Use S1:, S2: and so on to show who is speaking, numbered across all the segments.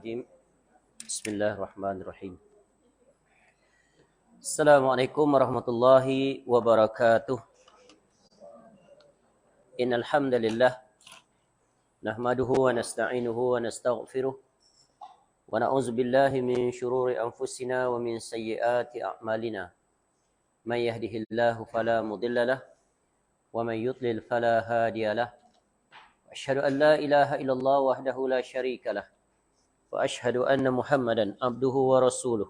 S1: الرجيم بسم الله الرحمن الرحيم السلام عليكم ورحمة الله وبركاته إن الحمد لله نحمده ونستعينه ونستغفره ونعوذ بالله من شرور أنفسنا ومن سيئات أعمالنا من يهده الله فلا مضل له ومن يضلل فلا هادي له أشهد أن لا إله إلا الله وحده لا شريك له وأشهد أن محمدا عبده ورسوله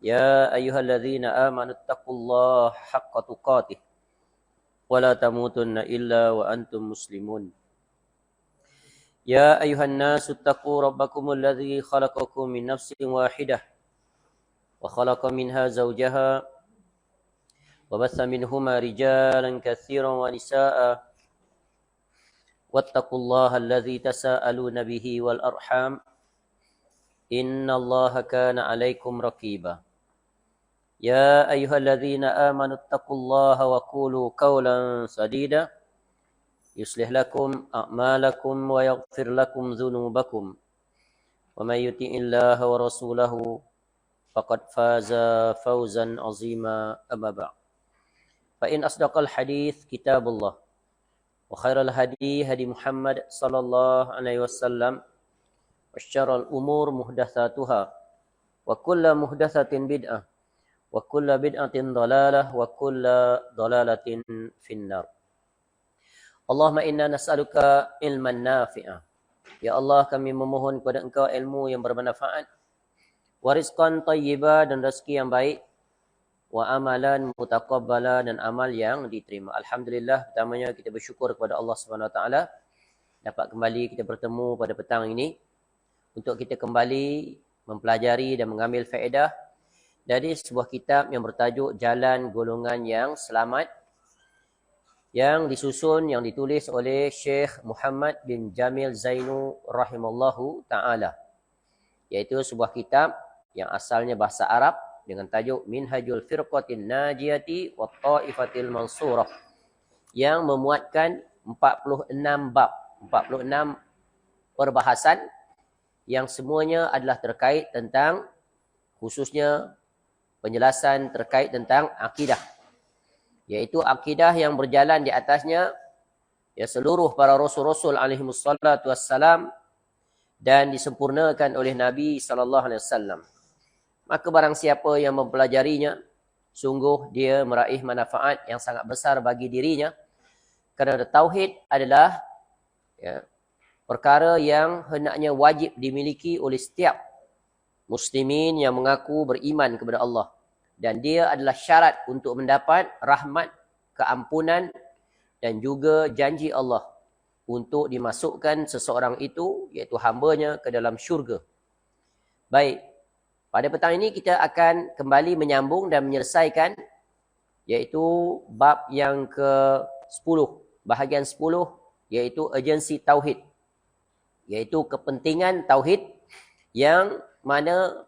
S1: يا أيها الذين آمنوا اتقوا الله حق تقاته ولا تموتن إلا وأنتم مسلمون يا أيها الناس اتقوا ربكم الذي خلقكم من نفس واحدة وخلق منها زوجها وبث منهما رجالا كثيرا ونساء واتقوا الله الذي تساءلون به والأرحام إن الله كان عليكم رقيبا يا أيها الذين آمنوا اتقوا الله وقولوا قولا سديدا يصلح لكم أعمالكم ويغفر لكم ذنوبكم ومن يطع الله ورسوله فقد فاز فوزا عظيما أما بعد فإن أصدق الحديث كتاب الله وخير الهدي هدي محمد صلى الله عليه وسلم وشر الأمور محدثاتها وكل محدثة بدعة وكل بدعة ضلالة وكل ضلالة في النار Allahumma inna nas'aluka ilman nafi'ah. Ya Allah, kami memohon kepada Engkau ilmu yang bermanfaat, wa rizqan thayyibah, dan rezeki yang baik, wa amalan mutaqabbala, dan amal yang diterima. Alhamdulillah, pertamanya kita bersyukur kepada Allah Subhanahu Wa Taala dapat kembali kita bertemu pada petang ini untuk kita kembali mempelajari dan mengambil faedah dari sebuah kitab yang bertajuk Jalan Golongan yang Selamat, yang disusun, yang ditulis oleh Syekh Muhammad bin Jamil Zainu rahimallahu ta'ala. Iaitu sebuah kitab yang asalnya bahasa Arab dengan tajuk Minhajul Firqatin Najiyati wa Ta'ifatil Mansurah, yang memuatkan 46 bab, 46 perbahasan yang semuanya adalah terkait tentang, khususnya penjelasan terkait tentang akidah, iaitu akidah yang berjalan di atasnya ya seluruh para rasul-rasul alaihi wassalatu wassalam dan disempurnakan oleh Nabi sallallahu alaihi wasallam. Maka barang siapa yang mempelajarinya, sungguh dia meraih manfaat yang sangat besar bagi dirinya, kerana tauhid adalah ya, perkara yang hendaknya wajib dimiliki oleh setiap muslimin yang mengaku beriman kepada Allah. Dan dia adalah syarat untuk mendapat rahmat, keampunan dan juga janji Allah untuk dimasukkan seseorang itu, iaitu hambanya, ke dalam syurga. Baik, pada petang ini kita akan kembali menyambung dan menyelesaikan iaitu bab yang ke-10, bahagian 10, iaitu urgensi tauhid, iaitu kepentingan tauhid, yang mana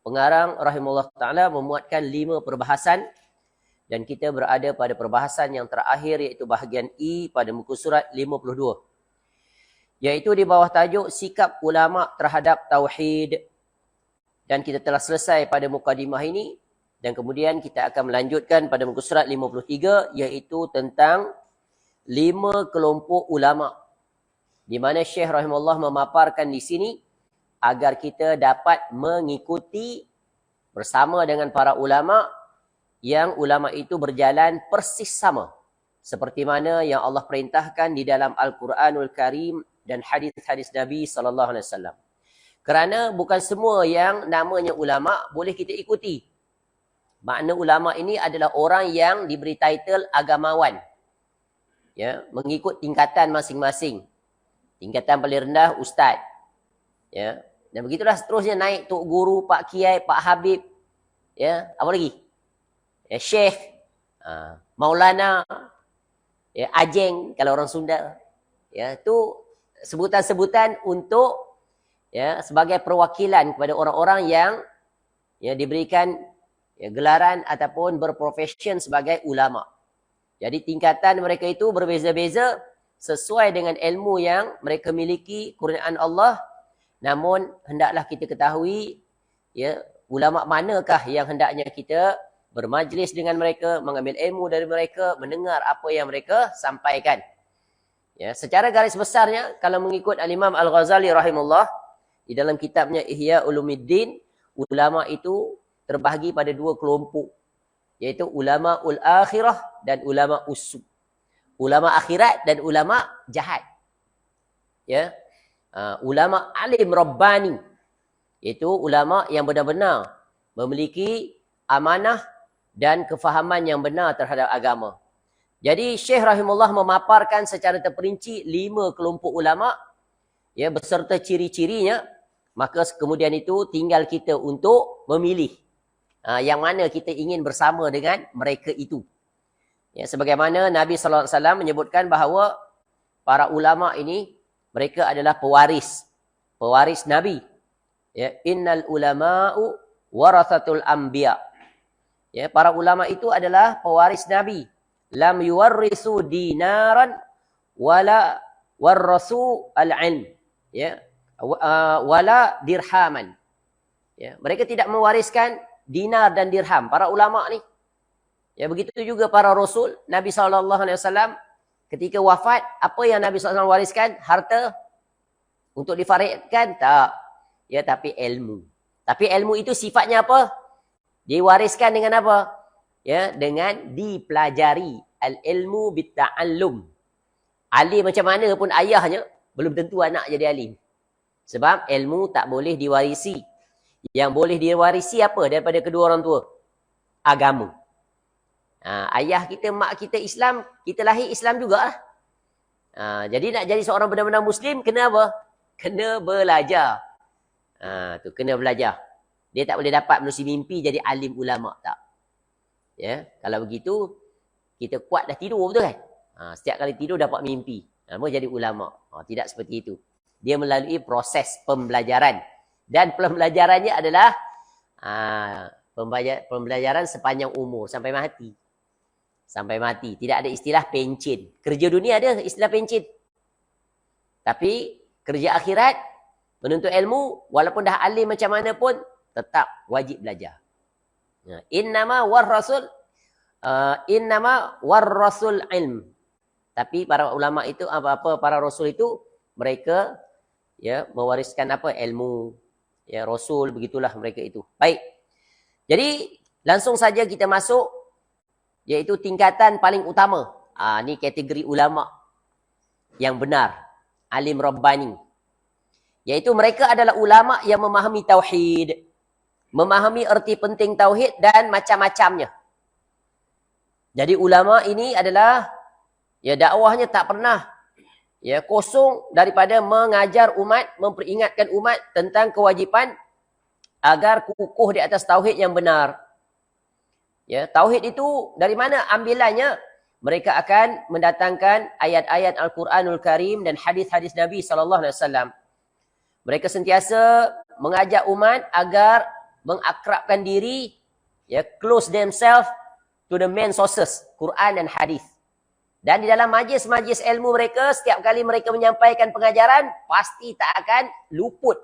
S1: pengarang rahimahullah ta'ala memuatkan 5 perbahasan, dan kita berada pada perbahasan yang terakhir, iaitu bahagian E pada muka surat 52, iaitu di bawah tajuk sikap ulama terhadap tauhid. Dan kita telah selesai pada mukadimah ini, dan kemudian kita akan melanjutkan pada muka surat 53, iaitu tentang 5 kelompok ulama, di mana Syekh rahimahullah memaparkan di sini agar kita dapat mengikuti bersama dengan para ulama, yang ulama itu berjalan persis sama seperti mana yang Allah perintahkan di dalam Al-Quranul Karim dan hadis-hadis Nabi SAW. Kerana bukan semua yang namanya ulama boleh kita ikuti. Makna ulama ini adalah orang yang diberi title agamawan, ya, mengikut tingkatan masing-masing. Tingkatan paling rendah ustaz, ya, dan begitulah seterusnya naik Tok Guru, Pak Kiai, Pak Habib, ya, apa lagi? Ya, Syekh, Maulana, ya, Ajeng kalau orang Sunda. Ya, itu sebutan-sebutan untuk ya sebagai perwakilan kepada orang-orang yang ya diberikan ya, gelaran ataupun berprofesion sebagai ulama. Jadi tingkatan mereka itu berbeza-beza sesuai dengan ilmu yang mereka miliki, kurniaan Allah, Namun hendaklah kita ketahui, ya, ulama manakah yang hendaknya kita bermajlis dengan mereka, mengambil ilmu dari mereka, mendengar apa yang mereka sampaikan. Ya, secara garis besarnya, kalau mengikut Al-Imam Al-Ghazali rahimahullah, di dalam kitabnya Ihya Ulumuddin, ulama itu terbahagi pada dua kelompok, iaitu ulama ul akhirah dan ulama usuk. Ulama akhirat dan ulama jahat. Ya. Ulama alim rabbani, iaitu ulama yang benar-benar memiliki amanah dan kefahaman yang benar terhadap agama. Jadi Syekh rahimahullah memaparkan secara terperinci 5 kelompok ulama, ya, beserta ciri-cirinya. Maka kemudian itu tinggal kita untuk memilih yang mana kita ingin bersama dengan mereka itu. Ya, sebagaimana Nabi sallallahu alaihi wasallam menyebutkan bahawa para ulama ini mereka adalah pewaris Nabi. Ya, innal ulama'u warathatul anbiya. Ya, para ulama itu adalah pewaris Nabi. Lam yuwarrisu dinaran wala warrasu al-ilm. Ya, wala dirhaman. Ya, mereka tidak mewariskan dinar dan dirham, para ulama ni. Ya, begitu juga para rasul. Nabi SAW ketika wafat, apa yang Nabi SAW wariskan? Harta untuk difaridkan? Tak. Ya, tapi ilmu. Tapi ilmu itu sifatnya apa? Diwariskan dengan apa? Ya, dengan dipelajari. Al-ilmu bitta'allum. Alim macam mana pun ayahnya, belum tentu anak jadi alim. Sebab ilmu tak boleh diwarisi. Yang boleh diwarisi apa daripada kedua orang tua? Agama. Ayah kita, mak kita Islam, kita lahir Islam juga. Jadi nak jadi seorang benar-benar Muslim, kena apa? Kena belajar. Tu kena belajar. Dia tak boleh dapat melalui mimpi jadi alim ulama, tak. Ya, kalau begitu kita kuat dah tidur betul kan? Setiap kali tidur dapat mimpi. Nama jadi ulama. Tidak seperti itu. Dia melalui proses pembelajaran. Dan pembelajarannya adalah pembelajaran sepanjang umur sampai mati. Sampai mati. Tidak ada istilah pencen. Kerja dunia ada istilah pencen. Tapi kerja akhirat, menuntut ilmu, walaupun dah alim macam mana pun, tetap wajib belajar. Innama warrasul ilm. Tapi para ulama itu, para rasul itu, mereka, ya, mewariskan apa? Ilmu. Ya, rasul, begitulah mereka itu. Baik. Jadi, langsung saja kita masuk, iaitu tingkatan paling utama. Ni kategori ulama yang benar. Alim Rabbani. Iaitu mereka adalah ulama yang memahami tauhid. Memahami erti penting tauhid dan macam-macamnya. Jadi ulama ini adalah, ya, dakwahnya tak pernah, ya, kosong daripada mengajar umat, memperingatkan umat tentang kewajipan agar kukuh di atas tauhid yang benar. Ya, tauhid itu dari mana ambilannya? Mereka akan mendatangkan ayat-ayat Al-Quranul Karim dan hadis-hadis Nabi SAW. Mereka sentiasa mengajak umat agar mengakrabkan diri, ya, close themselves to the main sources, Quran dan hadis. Dan di dalam majlis-majlis ilmu mereka, setiap kali mereka menyampaikan pengajaran, pasti tak akan luput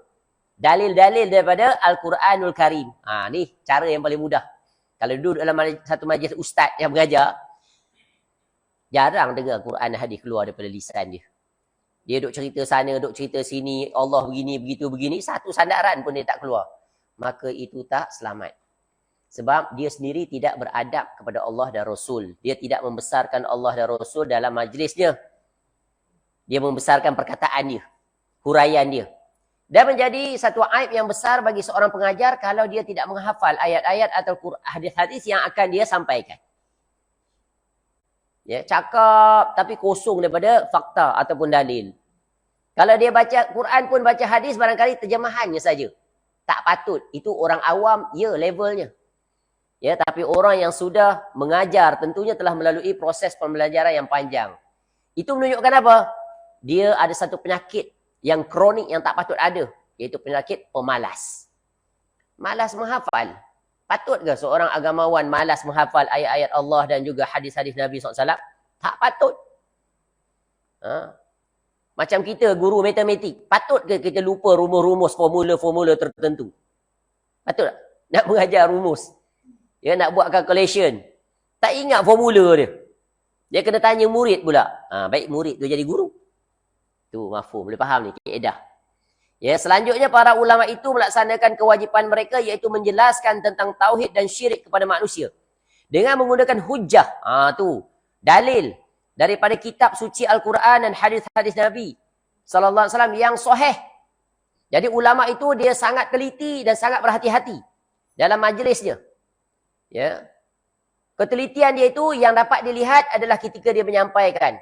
S1: dalil-dalil daripada Al-Quranul Karim. Ni cara yang paling mudah. Kalau duduk dalam satu majlis ustaz yang mengajar, jarang dengar Quran dan hadis keluar daripada lisan dia. Dia duk cerita sana, duk cerita sini, Allah begini, begitu, begini, satu sandaran pun dia tak keluar. Maka itu tak selamat. Sebab dia sendiri tidak beradab kepada Allah dan Rasul. Dia tidak membesarkan Allah dan Rasul dalam majlisnya. Dia membesarkan perkataan dia, huraian dia. Dan menjadi satu aib yang besar bagi seorang pengajar kalau dia tidak menghafal ayat-ayat atau hadis-hadis yang akan dia sampaikan. Ya, cakap tapi kosong daripada fakta ataupun dalil. Kalau dia baca Quran pun baca hadis, barangkali terjemahannya saja. Tak patut. Itu orang awam, ya, levelnya. Ya, tapi orang yang sudah mengajar tentunya telah melalui proses pembelajaran yang panjang. Itu menunjukkan apa? Dia ada satu penyakit yang kronik yang tak patut ada, iaitu penyakit pemalas. Malas menghafal. Patut ke seorang agamawan malas menghafal ayat-ayat Allah dan juga hadis-hadis Nabi SAW? Tak patut. Macam kita guru matematik, patut ke kita lupa rumus-rumus formula-formula tertentu? Patut tak? Nak mengajar rumus. Ya, nak buat calculation. Tak ingat formula dia. Dia kena tanya murid pula. Baik murid tu jadi guru. Tu mafhum, boleh faham ni kaedah. Ya, selanjutnya para ulama itu melaksanakan kewajipan mereka iaitu menjelaskan tentang tauhid dan syirik kepada manusia dengan menggunakan hujah. Tu dalil daripada kitab suci Al-Quran dan hadis-hadis Nabi sallallahu alaihi wasallam yang sahih. Jadi ulama itu dia sangat teliti dan sangat berhati-hati dalam majlisnya. Ya. Ketelitian dia itu yang dapat dilihat adalah ketika dia menyampaikan.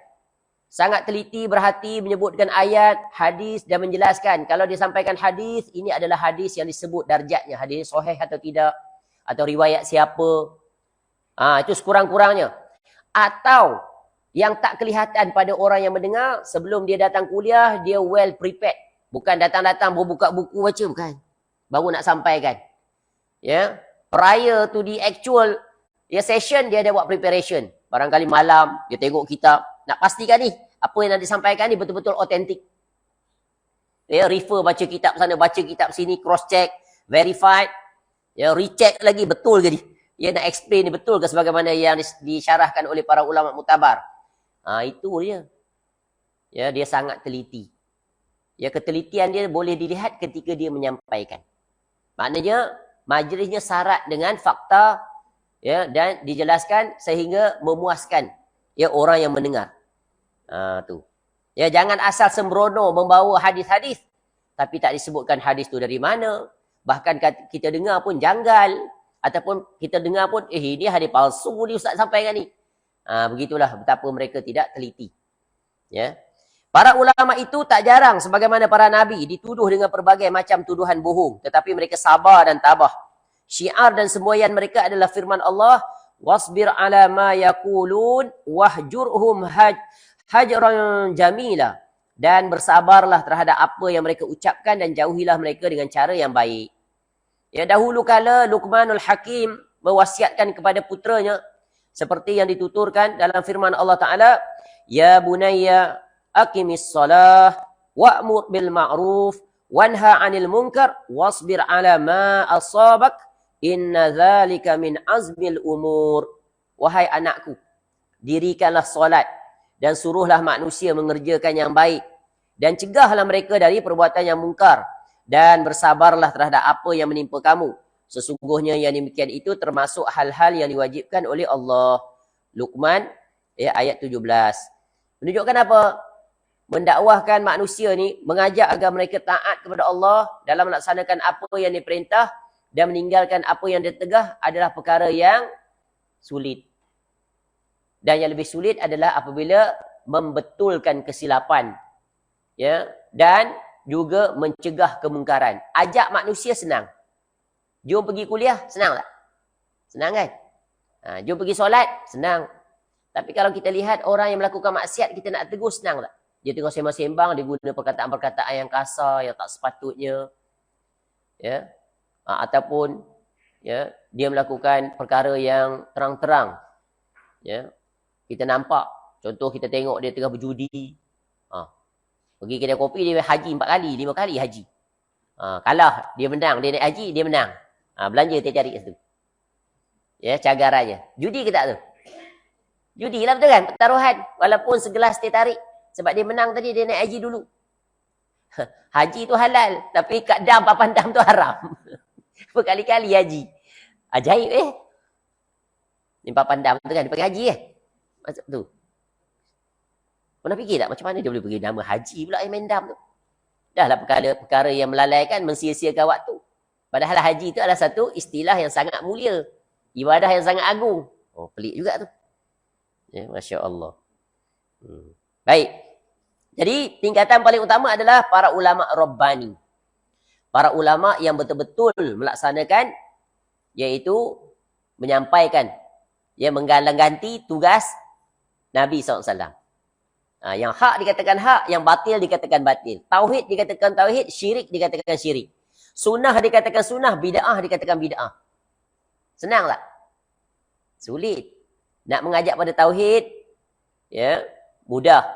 S1: Sangat teliti, berhati, menyebutkan ayat, hadis dan menjelaskan. Kalau dia sampaikan hadis, ini adalah hadis yang disebut darjatnya. Hadis sahih atau tidak. Atau riwayat siapa. Itu sekurang-kurangnya. Atau yang tak kelihatan pada orang yang mendengar, sebelum dia datang kuliah, dia well prepared. Bukan datang-datang buka buku baca, bukan. Baru nak sampaikan. Ya, prior to the actual session, dia ada buat preparation. Barangkali malam, dia tengok kitab. Nak pastikan ni, apa yang nak disampaikan ni betul-betul otentik. Ya, refer, baca kitab sana, baca kitab sini, cross check, verified. Ya, recheck lagi, betul ke ni? Dia nak explain ni betul ke sebagaimana yang disyarahkan oleh para ulama mutabar. Itu dia. Ya, dia sangat teliti. Ya, ketelitian dia boleh dilihat ketika dia menyampaikan. Maknanya, majlisnya syarat dengan fakta, ya, dan dijelaskan sehingga memuaskan ya orang yang mendengar. Tu. Ya, jangan asal sembrono membawa hadis-hadis tapi tak disebutkan hadis tu dari mana. Bahkan kita dengar pun janggal ataupun kita dengar pun ini hadis palsu ni ustaz sampaikan ni. Begitulah betapa mereka tidak teliti. Ya. Para ulama itu tak jarang sebagaimana para nabi dituduh dengan pelbagai macam tuduhan bohong, tetapi mereka sabar dan tabah. Syiar dan semboyan mereka adalah firman Allah, wasbir ala ma yaqulun wahjurhum hajran jamila, dan bersabarlah terhadap apa yang mereka ucapkan dan jauhilah mereka dengan cara yang baik. Ya, dahulu kala Luqmanul Hakim mewasiatkan kepada putranya seperti yang dituturkan dalam firman Allah Taala, ya bunayya aqimis salah wa'mur bil ma'ruf wanha 'anil munkar wasbir ala ma asabak inna dzalika min azmil umur. Wahai anakku, dirikanlah solat dan suruhlah manusia mengerjakan yang baik dan cegahlah mereka dari perbuatan yang mungkar dan bersabarlah terhadap apa yang menimpa kamu. Sesungguhnya yang demikian itu termasuk hal-hal yang diwajibkan oleh Allah. Luqman ayat 17. Menunjukkan apa? Mendakwahkan manusia ni, mengajak agar mereka taat kepada Allah dalam melaksanakan apa yang diperintah dan meninggalkan apa yang ditegah adalah perkara yang sulit. Dan yang lebih sulit adalah apabila membetulkan kesilapan, ya, dan juga mencegah kemungkaran. Ajak manusia senang. Jom pergi kuliah, senang tak? Senang kan? Jom pergi solat, senang. Tapi kalau kita lihat orang yang melakukan maksiat, kita nak tegur, senang tak? Dia tengok sembang-sembang, dia guna perkataan-perkataan yang kasar, yang tak sepatutnya. Ya. Ataupun ya, dia melakukan perkara yang terang-terang. Ya. Kita nampak, contoh kita tengok dia tengah berjudi. Pergi kedai kopi, dia haji 4 kali, 5 kali haji. Kalah, dia menang. Dia naik haji, dia menang. Belanja dia cari situ. Ya, cagarannya. Judi ke tak tu? Judi lah, betul kan? Pertaruhan. Walaupun segelas dia tarik. Sebab dia menang tadi, dia naik haji dulu. Haji tu halal. Tapi kat dam, papan dam tu haram. Berkali-kali haji. Ajaib Ni papan dam tu kan, dia pergi haji Macam tu. Pernah fikir tak macam mana dia boleh pergi nama haji pula yang main dam tu? Dah lah perkara yang melalaikan, mensia-siakan waktu. Padahal haji itu adalah satu istilah yang sangat mulia. Ibadah yang sangat agung. Pelik juga tu. Ya, Masya Allah. Baik. Jadi, tingkatan paling utama adalah para ulama' Rabbani. Para ulama' yang betul-betul melaksanakan, iaitu menyampaikan, menggalang-ganti tugas Nabi SAW. Yang hak dikatakan hak, yang batil dikatakan batil. Tauhid dikatakan tauhid, syirik dikatakan syirik. Sunnah dikatakan sunnah, bid'ah dikatakan bid'ah. Senang tak? Sulit. Nak mengajak pada tauhid, ya, mudah.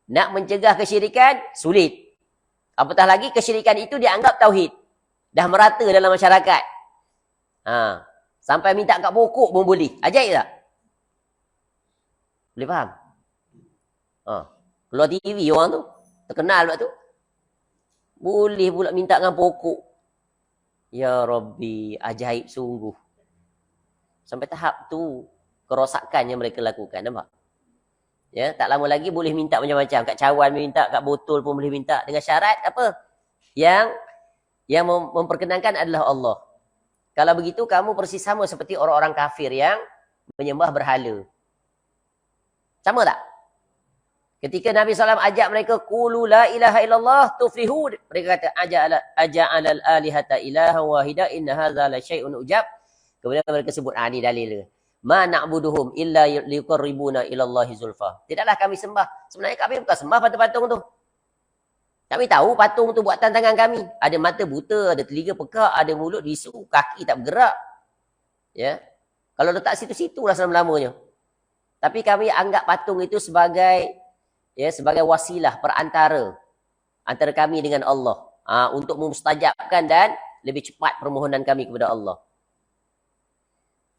S1: Nak mencegah kesyirikan, sulit. Apatah lagi kesyirikan itu dianggap tauhid. Dah merata dalam masyarakat. Sampai minta kat pokok pun boleh. Ajaib tak? Boleh faham? Keluar TV orang tu. Terkenal pula tu. Boleh pula minta dengan pokok. Ya Rabbi, ajaib sungguh. Sampai tahap tu, kerosakan yang mereka lakukan. Nampak? Ya, tak lama lagi boleh minta macam-macam. Kat cawan minta, kat botol pun boleh minta. Dengan syarat apa? Yang memperkenankan adalah Allah. Kalau begitu, kamu persis sama seperti orang-orang kafir yang menyembah berhala. Sama tak? Ketika Nabi SAW ajak mereka, Qulu la ilaha illallah tuflihu. Mereka kata, Aja'alal alihata ilaha wahida inna hadha la syai'un ujab. Kemudian mereka sebut, ini dalil dia. Ma na'buduhum illa liqarribuna ilallahi zulfa. Tidaklah kami sembah. Sebenarnya kami bukan sembah patung-patung tu. Kami tahu patung tu buatan tangan kami. Ada mata buta, ada telinga pekak, ada mulut bisu, kaki tak bergerak. Ya. Kalau letak situ-situ lah selama-lamanya. Tapi kami anggap patung itu sebagai wasilah perantara antara kami dengan Allah. Untuk memustajabkan dan lebih cepat permohonan kami kepada Allah.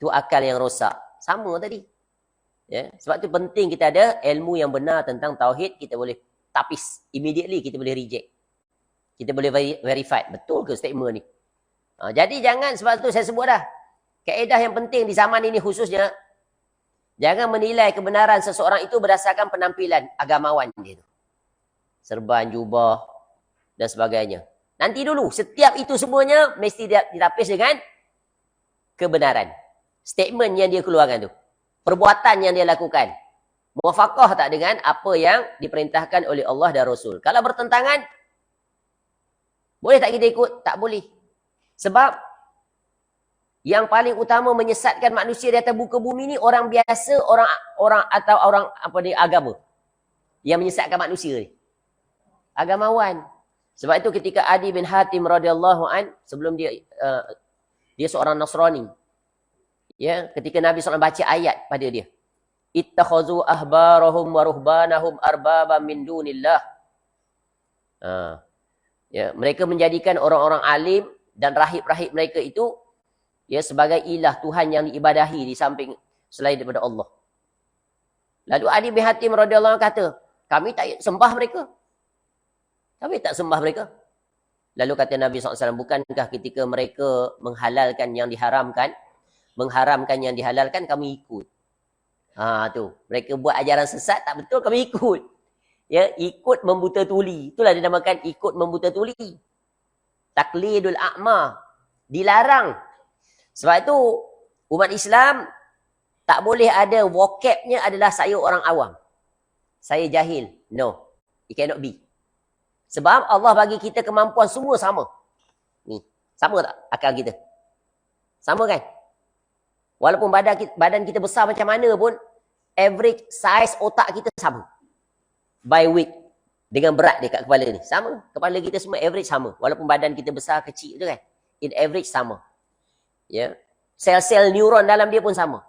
S1: Itu akal yang rosak. Sama tadi. Ya. Sebab tu penting kita ada ilmu yang benar tentang tauhid. Kita boleh tapis. Immediately kita boleh reject. Kita boleh verify. Betul ke statement ni? Jadi jangan, sebab tu saya sebut dah. Kaedah yang penting di zaman ini khususnya. Jangan menilai kebenaran seseorang itu berdasarkan penampilan agamawan dia tu. Serban, jubah dan sebagainya. Nanti dulu. Setiap itu semuanya mesti ditapis dengan kebenaran. Statement yang dia keluarkan tu. Perbuatan yang dia lakukan. Muafakah tak dengan apa yang diperintahkan oleh Allah dan Rasul. Kalau bertentangan, boleh tak kita ikut? Tak boleh. Sebab yang paling utama menyesatkan manusia di atas muka bumi ni orang biasa, orang atau orang agama. Yang menyesatkan manusia ni. Agamawan. Sebab itu ketika Adi bin Hatim radhiyallahu an, sebelum dia seorang Nasrani. Ya, ketika Nabi SAW baca ayat pada dia. Ittakhazu ahbarahum wa ruhbanahum arbaba min dunillah. Ya, mereka menjadikan orang-orang alim dan rahib-rahib mereka itu ya sebagai ilah Tuhan yang diibadahi di samping selain daripada Allah. Lalu Adi bin Hatim radhiyallahu anhu kata, kami tak sembah mereka. Kami tak sembah mereka. Lalu kata Nabi SAW, bukankah ketika mereka menghalalkan yang diharamkan, mengharamkan yang dihalalkan, kami ikut. Tu. Mereka buat ajaran sesat, tak betul, kami ikut. Ya, ikut membuta tuli. Itulah dinamakan ikut membuta tuli. Taklidul a'ma. Dilarang. Sebab itu, umat Islam tak boleh ada vocabnya adalah saya orang awam. Saya jahil. No. It cannot be. Sebab Allah bagi kita kemampuan semua sama. Ni. Sama tak akal kita? Sama kan? Walaupun badan kita besar macam mana pun, average size otak kita sama. By weight. Dengan berat dia kat kepala ni. Sama. Kepala kita semua average sama. Walaupun badan kita besar, kecil tu kan. In average sama. Ya. Sel-sel neuron dalam dia pun sama.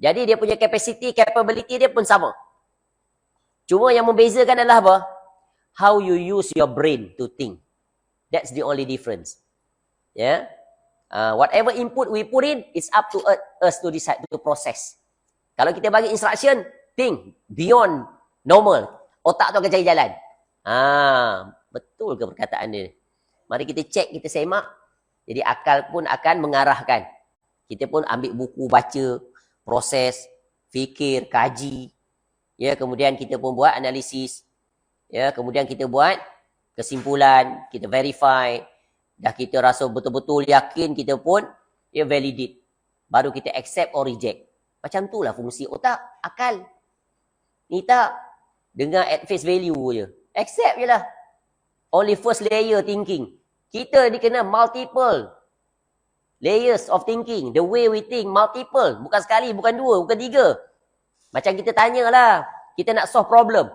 S1: Jadi dia punya capability dia pun sama. Cuma yang membezakan adalah apa? How you use your brain to think. That's the only difference. Ya. Whatever input we put in, it's up to us to decide, to process. Kalau kita bagi instruction, think beyond normal. Otak tu akan cari jalan. Betul ke perkataan dia? Mari kita cek, kita semak. Jadi akal pun akan mengarahkan. Kita pun ambil buku, baca, proses, fikir, kaji. Ya, kemudian kita pun buat analisis. Ya, kemudian kita buat kesimpulan, kita verify. Dah kita rasa betul-betul yakin, kita pun ya validate. Baru kita accept or reject. Macam tu lah fungsi otak, akal. Ni tak dengar at face value je. Accept je lah. Only first layer thinking. Kita ni kena multiple layers of thinking. The way we think, multiple. Bukan sekali, bukan dua, bukan tiga. Macam kita tanyalah. Kita nak solve problem.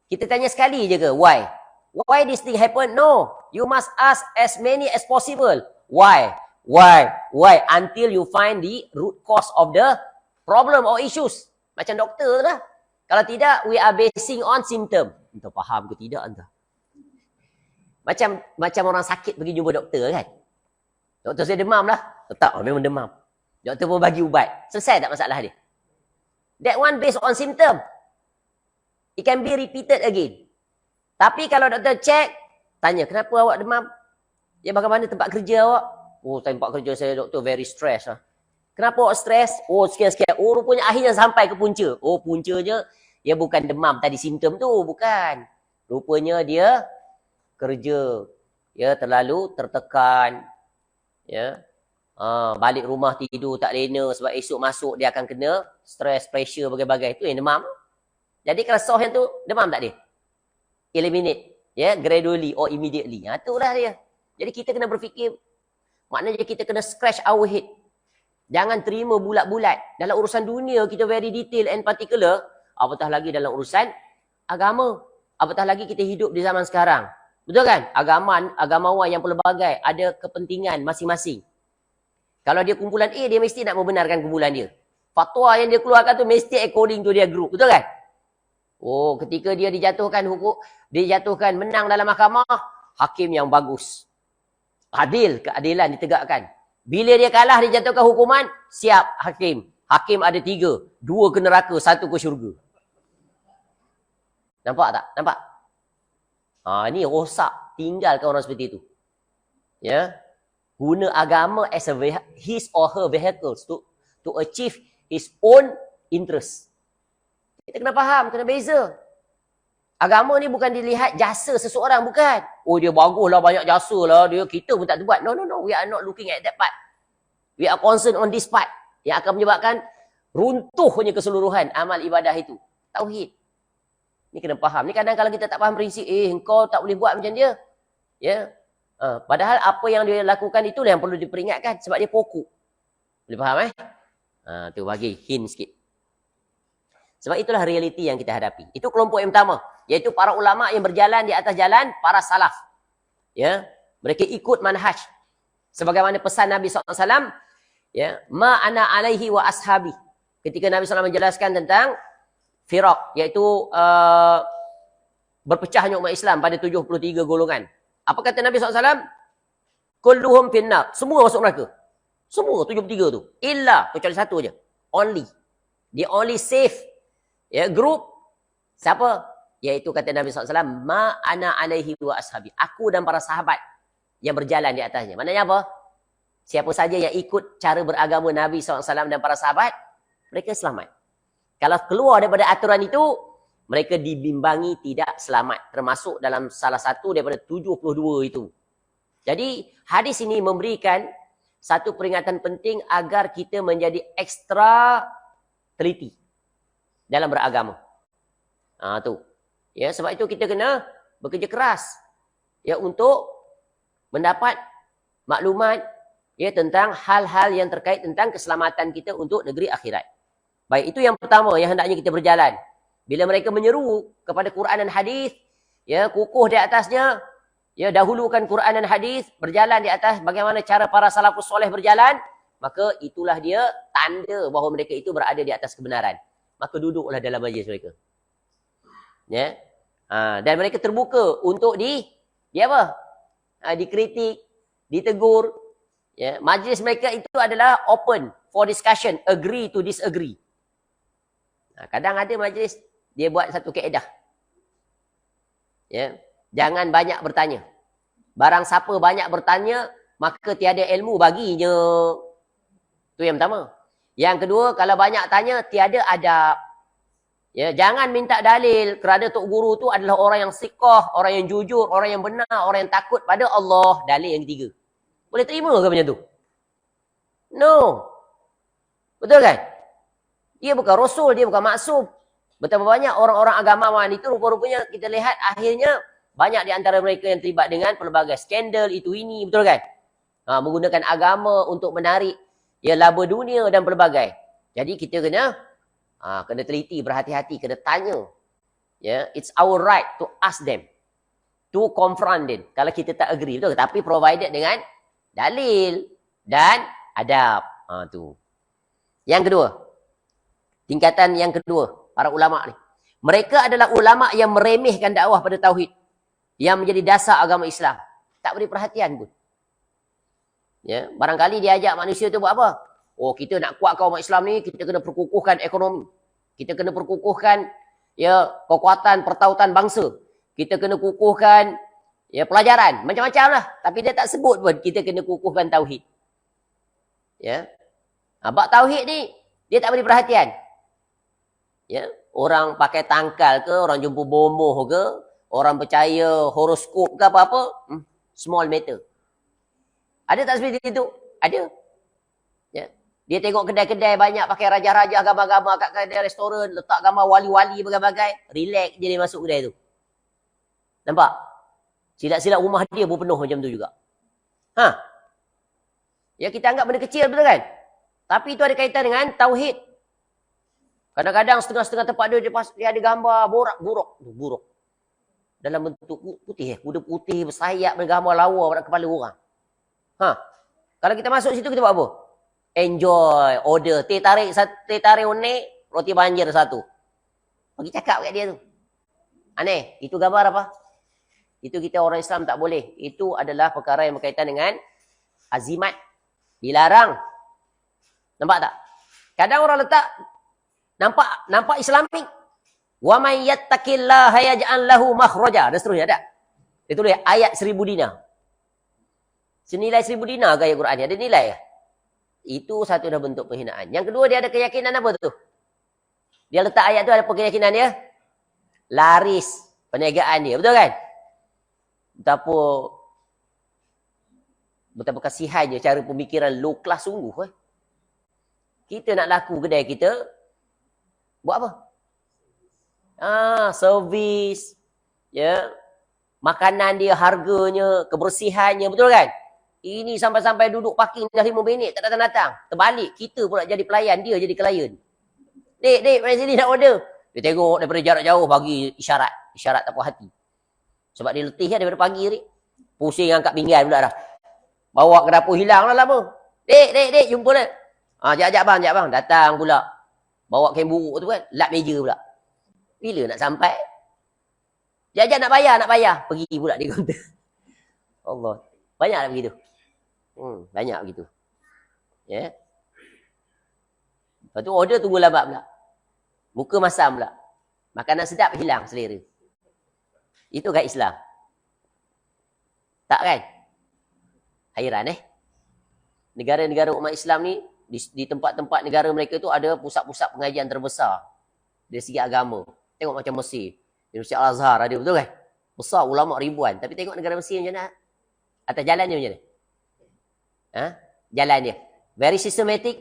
S1: Kita tanya sekali je ke? Why? Why this thing happen? No. You must ask as many as possible. Why? Why? Why? Until you find the root cause of the problem or issues. Macam doktor lah. Kalau tidak, we are basing on symptom.
S2: Entah faham ke tidak entah. Macam orang sakit pergi jumpa doktor kan. Doktor saya demam lah. Tak, memang demam. Doktor pun bagi ubat. Selesai tak masalah dia? That one based on symptom. It can be repeated again. Tapi kalau doktor check, tanya, kenapa awak demam? Ya, bagaimana tempat kerja awak? Oh, tempat kerja saya doktor very stress lah. Kenapa awak stres? Oh, sekian-sekian. Oh, rupanya akhirnya sampai ke punca. Oh, puncanya dia bukan demam tadi simptom tu, bukan. Rupanya dia kerja, ya, terlalu tertekan, ya. Balik rumah tidur tak lena sebab esok masuk dia akan kena stress, pressure, bagai-bagai. Itu yang demam. Jadi kalau solve yang tu, demam tak dia? Eliminate, ya, gradually or immediately. Itulah dia. Jadi kita kena berfikir, maknanya kita kena scratch our head. Jangan terima bulat-bulat. Dalam urusan dunia kita very detail and particular, apatah lagi dalam urusan agama. Apatah lagi kita hidup di zaman sekarang. Betul kan? Agamawan yang pelbagai ada kepentingan masing-masing. Kalau dia kumpulan A, dia mesti nak membenarkan kumpulan dia. Fatwa yang dia keluarkan tu mesti according to dia group. Betul kan? Oh, ketika dia dijatuhkan menang dalam mahkamah, hakim yang bagus. Adil, keadilan ditegakkan. Bila dia kalah, dijatuhkan hukuman, siap hakim. Hakim ada 3. 2 ke neraka, 1 ke syurga. Nampak tak? Nampak? Ni rosak. Tinggalkan orang seperti itu. Ya. Guna agama as his or her vehicles to achieve his own interest. Kita kena faham, kena beza. Agama ni bukan dilihat jasa seseorang, bukan. Oh, dia baguslah, banyak jasa lah. Kita pun tak buat. No. We are not looking at that part. We are concerned on this part. Yang akan menyebabkan runtuhnya keseluruhan amal ibadah itu. Tauhid. Ni kena faham. Ni kadang kalau kita tak faham prinsip, engkau tak boleh buat macam dia. Ya. Padahal apa yang dia lakukan itulah yang perlu diperingatkan. Sebab dia pokok. Boleh faham tu bagi hint sikit. Sebab itulah realiti yang kita hadapi. Itu kelompok yang pertama. Iaitu para ulama yang berjalan di atas jalan para salaf. Ya, mereka ikut manhaj. Sebagaimana pesan Nabi SAW. Ya, ma ana alaihi wa ashabi. Ketika Nabi SAW menjelaskan tentang firaq. Iaitu berpecahnya umat Islam pada 73 golongan. Apa kata Nabi SAW? Kulluhum finnar. Semua masuk neraka. Semua 73 tu. Illa. Kecuali satu je. Only. The only safe. Ya, grup. Siapa? Iaitu kata Nabi SAW. Ma ana alaihi wa ashabi. Aku dan para sahabat yang berjalan di atasnya. Maknanya apa? Siapa saja yang ikut cara beragama Nabi SAW dan para sahabat, mereka selamat. Kalau keluar daripada aturan itu, mereka dibimbangi tidak selamat. Termasuk dalam salah satu daripada 72 itu. Jadi, hadis ini memberikan satu peringatan penting agar kita menjadi ekstra teliti dalam beragama. Tu. Ya, sebab itu kita kena bekerja keras ya untuk mendapat maklumat ya tentang hal-hal yang terkait tentang keselamatan kita untuk negeri akhirat. Baik, itu yang pertama yang hendaknya kita berjalan. Bila mereka menyeru kepada Quran dan hadis, ya, kukuh di atasnya, ya, dahulukan Quran dan hadis, berjalan di atas bagaimana cara para salafus soleh berjalan, maka itulah dia tanda bahawa mereka itu berada di atas kebenaran. Maka duduklah dalam majlis mereka. Ya. Dan mereka terbuka untuk dikritik, ditegur. Ya. Majlis mereka itu adalah open for discussion, agree to disagree. Kadang ada majlis, dia buat satu kaedah. Ya. Jangan banyak bertanya. Barang siapa banyak bertanya, maka tiada ilmu baginya. Itu yang pertama. Yang kedua, kalau banyak tanya, tiada adab. Ya, jangan minta dalil kerana tok guru tu adalah orang yang siqah, orang yang jujur, orang yang benar, orang yang takut pada Allah. Dalil yang ketiga. Boleh terima ke macam tu? No. Betul kan? Dia bukan rasul, dia bukan maksum. Betapa banyak orang-orang agamawan itu rupa-rupanya kita lihat akhirnya banyak di antara mereka yang terlibat dengan pelbagai skandal itu ini, betul kan? Menggunakan agama untuk menarik ya laba dunia dan pelbagai. Jadi kita kena teliti, berhati-hati, kena tanya. Ya, it's our right to ask them, to confront them. Kalau kita tak agree, betul? Tapi provided dengan dalil dan adab. Tu. Yang kedua, tingkatan yang kedua, para ulama ni. Mereka adalah ulama yang meremehkan dakwah pada tauhid yang menjadi dasar agama Islam. Tak beri perhatian pun. Ya, barangkali dia ajak manusia tu buat apa? Oh, kita nak kuatkan umat Islam ni, kita kena perkukuhkan ekonomi. Kita kena perkukuhkan ya kekuatan pertautan bangsa. Kita kena kukuhkan ya pelajaran, macam-macam lah. Tapi dia tak sebut pun kita kena kukuhkan tauhid. Ya. Bab tauhid ni dia tak beri perhatian. Ya, orang pakai tangkal ke, orang jumpa bomoh ke, orang percaya horoskop ke apa-apa, small matter. Ada tak seperti itu? Ada. Ya. Dia tengok kedai-kedai banyak pakai raja-raja gambar-gambar kat kedai restoran, letak gambar wali-wali berbagai, relax je dia masuk kedai tu. Nampak? Silat-silat rumah dia pun penuh macam tu juga. Ya, kita anggap benda kecil, betul kan? Tapi itu ada kaitan dengan tauhid. Kadang-kadang setengah-setengah tempat dia ada gambar buruk. Dalam bentuk putih, kuda putih bersayap bergambar lawa pada kepala orang. Kalau kita masuk situ kita buat apa? Enjoy, order, teh tarik unik, roti banjir satu. Bagi cakap kat dia tu. Aneh, itu gambar apa? Itu kita orang Islam tak boleh. Itu adalah perkara yang berkaitan dengan azimat. Dilarang. Nampak tak? Kadang orang letak nampak Islamik. Wa may yattaqillaha yaj'al lahu makhraja. Dan seterusnya tak? Dia tulis ayat 1000 dinar. Senilai 1000 dinar ke ayat Quran ni? Ada nilai ke? Itu satu dah bentuk penghinaan. Yang kedua, dia ada keyakinan apa tu? Dia letak ayat tu ada keyakinan dia? Laris perniagaan dia. Betul kan? Betapa kasihannya cara pemikiran low class sungguh. Kita nak laku kedai kita, buat apa? Servis. Ya. Makanan dia, harganya, kebersihannya. Betul kan? Ini sampai-sampai duduk parking dah 5 minit, tak datang-datang. Terbalik, kita pula jadi pelayan, dia jadi klien. Dek, mari sini nak order. Dia tengok daripada jarak jauh, bagi isyarat. Isyarat tak puas hati. Sebab dia letih daripada pagi ni. Pusing angkat pinggan pula dah. Bawa ke dapur, hilang lah lama. Dek, jumpa dah. Sekejap bang. Datang pula. Bawa kain buruk tu kan, lap meja pula. Bila nak sampai? Sekejap nak bayar. Pergi pula di kaunter. Allah. Banyaklah begitu. Banyak begitu. Ya. Lepas tu order tunggu lambat pula. Muka masam pula. Makanan sedap hilang selera. Itu kan Islam. Tak kan? Hairan negara-negara umat Islam ni, di tempat-tempat negara mereka tu ada pusat-pusat pengajian terbesar dari segi agama. Tengok macam Mesir. Universiti Al-Azhar ada, betul kan? Besar, ulama ribuan. Tapi tengok negara Mesir macam mana? Atas jalan dia macam mana? Jalan dia. Very systematic.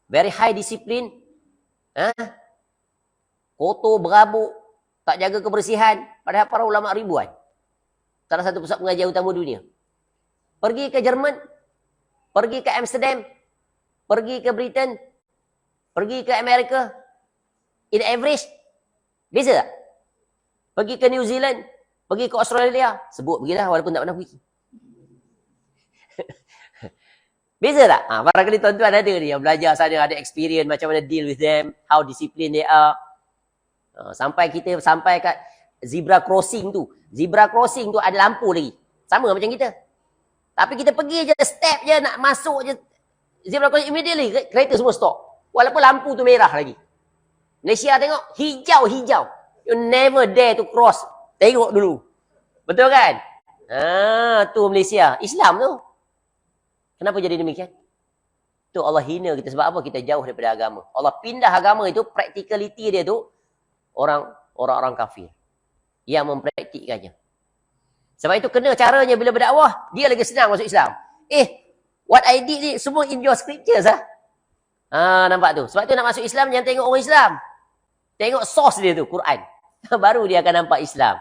S2: Very high discipline. Kotor, berabuk. Tak jaga kebersihan. Padahal para ulama ribuan. Salah satu pusat pengajian utama dunia. Pergi ke Jerman. Pergi ke Amsterdam. Pergi ke Britain. Pergi ke Amerika. In average. Beza tak? Pergi ke New Zealand. Pergi ke Australia. Sebut pergilah walaupun tak pernah pergi. Beza tak? Barangkali tuan-tuan ada ni yang belajar sana, ada experience macam mana deal with them, how disciplined they are. Sampai kat zebra crossing tu. Zebra crossing tu ada lampu lagi. Sama macam kita. Tapi kita pergi je, step je, nak masuk je zebra crossing, immediately kereta semua stop. Walaupun lampu tu merah lagi. Malaysia tengok, hijau. You never dare to cross. Tengok dulu. Betul kan? Tu Malaysia. Islam tu. Kenapa jadi demikian? Tu Allah hina kita. Sebab apa? Kita jauh daripada agama. Allah pindah agama itu, practicality dia tu, orang-orang kafir. Yang mempraktikkannya. Sebab itu kena caranya bila berdakwah, dia lagi senang masuk Islam. What I did ni, semua in your scriptures lah. Nampak tu? Sebab tu nak masuk Islam, jangan tengok orang Islam. Tengok source dia tu, Quran. Baru dia akan nampak Islam.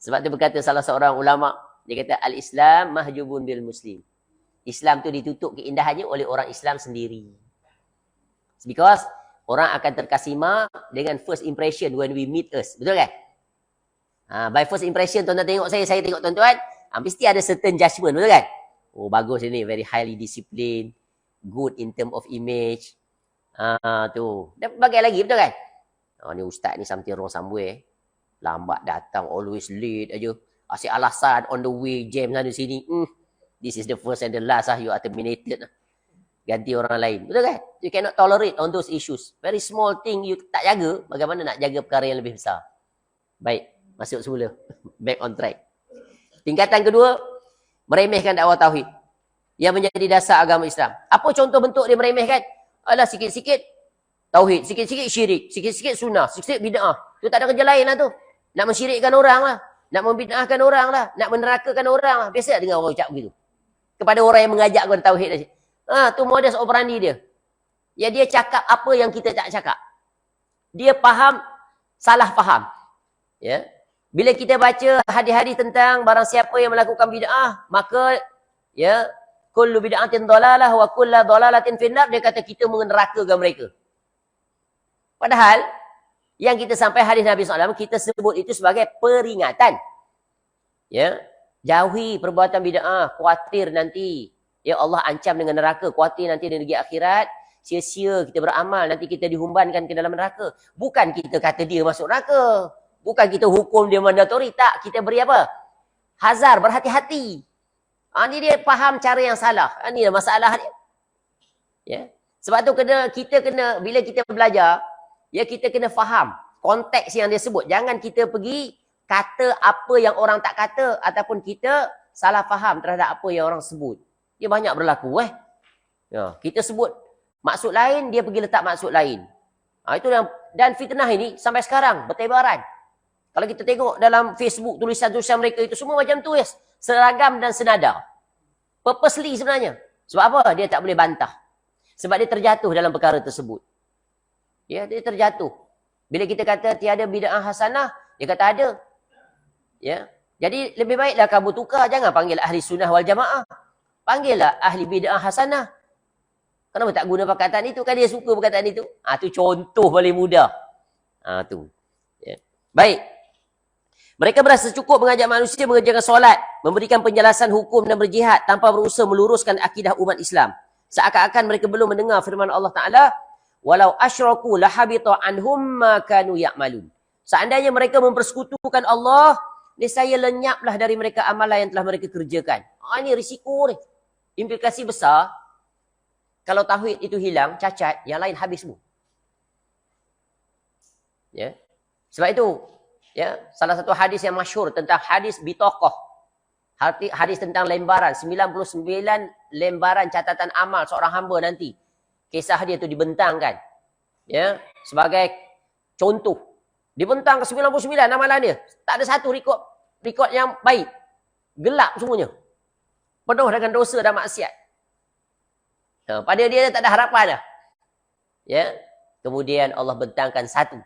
S2: Sebab tu berkata salah seorang ulama, dia kata, Al-Islam mahjubun bil muslim. Islam tu ditutup keindahannya oleh orang Islam sendiri. Because orang akan terkesima dengan first impression when we meet us. Betul kan? By first impression, tuan-tuan tengok saya tengok tuan-tuan, mesti ada certain judgment, betul kan? Oh, bagus ini, very highly disciplined, good in term of image. Tu. Dan berbagai lagi, betul kan? Ni ustaz ni something wrong somewhere. Lambat datang, always late aja. Asyik alasan on the way, jam sana sini. This is the first and the last you are terminated. Ganti orang lain. Betul kan? You cannot tolerate on those issues. Very small thing you tak jaga, bagaimana nak jaga perkara yang lebih besar? Baik, masuk semula. Back on track. Tingkatan kedua, meremehkan dakwah tauhid yang menjadi dasar agama Islam. Apa contoh bentuk dia meremehkan? Alah, sikit-sikit tauhid, sikit-sikit syirik, sikit-sikit sunnah, sikit-sikit bid'ah. Tu tak ada kerja lain lah tu. Nak mensyirikkan orang lah. Nak membid'ahkan orang lah. Nak menerakakan orang lah. Biasa dengar orang ucap begitu. Kepada orang yang mengajak kepada tauhid tadi. Tu modus operandi dia. Ya, dia cakap apa yang kita tak cakap. Dia faham, salah faham. Ya. Bila kita baca hadis-hadis tentang barang siapa yang melakukan bid'ah, maka ya, kullu bid'atin dhalalah wa kullu dhalalatin finnar, dia kata kita menerakakan mereka. Padahal yang kita sampai hadis Nabi SAW, kita sebut itu sebagai peringatan. Ya, jauhi perbuatan bid'ah, khawatir nanti ya Allah ancam dengan neraka, khawatir nanti di negeri akhirat sia-sia kita beramal, nanti kita dihumbankan ke dalam neraka. Bukan kita kata dia masuk neraka. Bukan kita hukum dia mandatori. Tak, kita beri apa? Hazar, berhati-hati. Ni dia faham cara yang salah. Ini masalah dia. Ya. Sebab tu kita kena, bila kita belajar, ya, kita kena faham konteks yang dia sebut. Jangan kita pergi kata apa yang orang tak kata, ataupun kita salah faham terhadap apa yang orang sebut. Dia banyak berlaku. Ya, kita sebut maksud lain, dia pergi letak maksud lain. Itu yang, dan fitnah ini sampai sekarang bertebaran. Kalau kita tengok dalam Facebook, tulisan-tulisan mereka itu semua macam tu, yes. Seragam dan senada. Purposely sebenarnya. Sebab apa? Dia tak boleh bantah. Sebab dia terjatuh dalam perkara tersebut. Ya, dia terjatuh. Bila kita kata tiada bid'ah hasanah, dia kata ada. Ya. Jadi lebih baiklah kamu tukar, jangan panggil ahli sunnah wal jamaah. Panggillah ahli bid'ah hasanah. Kenapa tak guna perkataan itu? Kan dia suka perkataan itu. Tu contoh paling mudah. Tu. Ya. Baik. Mereka berasa cukup mengajak manusia mengerjakan solat, memberikan penjelasan hukum dan berjihad tanpa berusaha meluruskan akidah umat Islam. Seakan-akan mereka belum mendengar firman Allah Ta'ala, walau asyraku lahabita anhum ma kanu ya'malun. Seandainya mereka mempersekutukan Allah, niscaya lenyaplah dari mereka amalan yang telah mereka kerjakan. Ini risiko ni. Implikasi besar. Kalau tauhid itu hilang, cacat, yang lain habis semua. Ya. Sebab itu, ya, salah satu hadis yang masyhur tentang hadis bitaqah. Hadis tentang lembaran, 99 lembaran catatan amal seorang hamba nanti. Kisah dia tu dibentangkan. Ya, sebagai contoh. Dibentang ke 99 amalan dia. Tak ada satu rekod yang baik. Gelap semuanya. Penuh dengan dosa dan maksiat. Pada dia tak ada harapan dah. Ya. Kemudian Allah bentangkan satu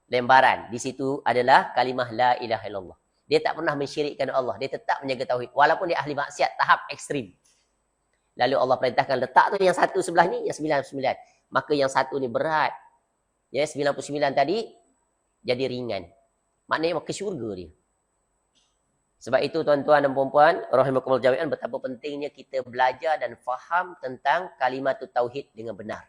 S2: lembaran. Di situ adalah kalimah la ilaha illallah. Dia tak pernah mensyirikkan Allah. Dia tetap menjaga tauhid. Walaupun dia ahli maksiat tahap ekstrim. Lalu Allah perintahkan letak tu yang satu sebelah ni, yang 99. Maka yang satu ni berat. Ya, 99 tadi jadi ringan. Maknanya ke syurga dia. Sebab itu tuan-tuan dan puan-puan, rahimakumullah jami'an, betapa pentingnya kita belajar dan faham tentang kalimat tauhid dengan benar.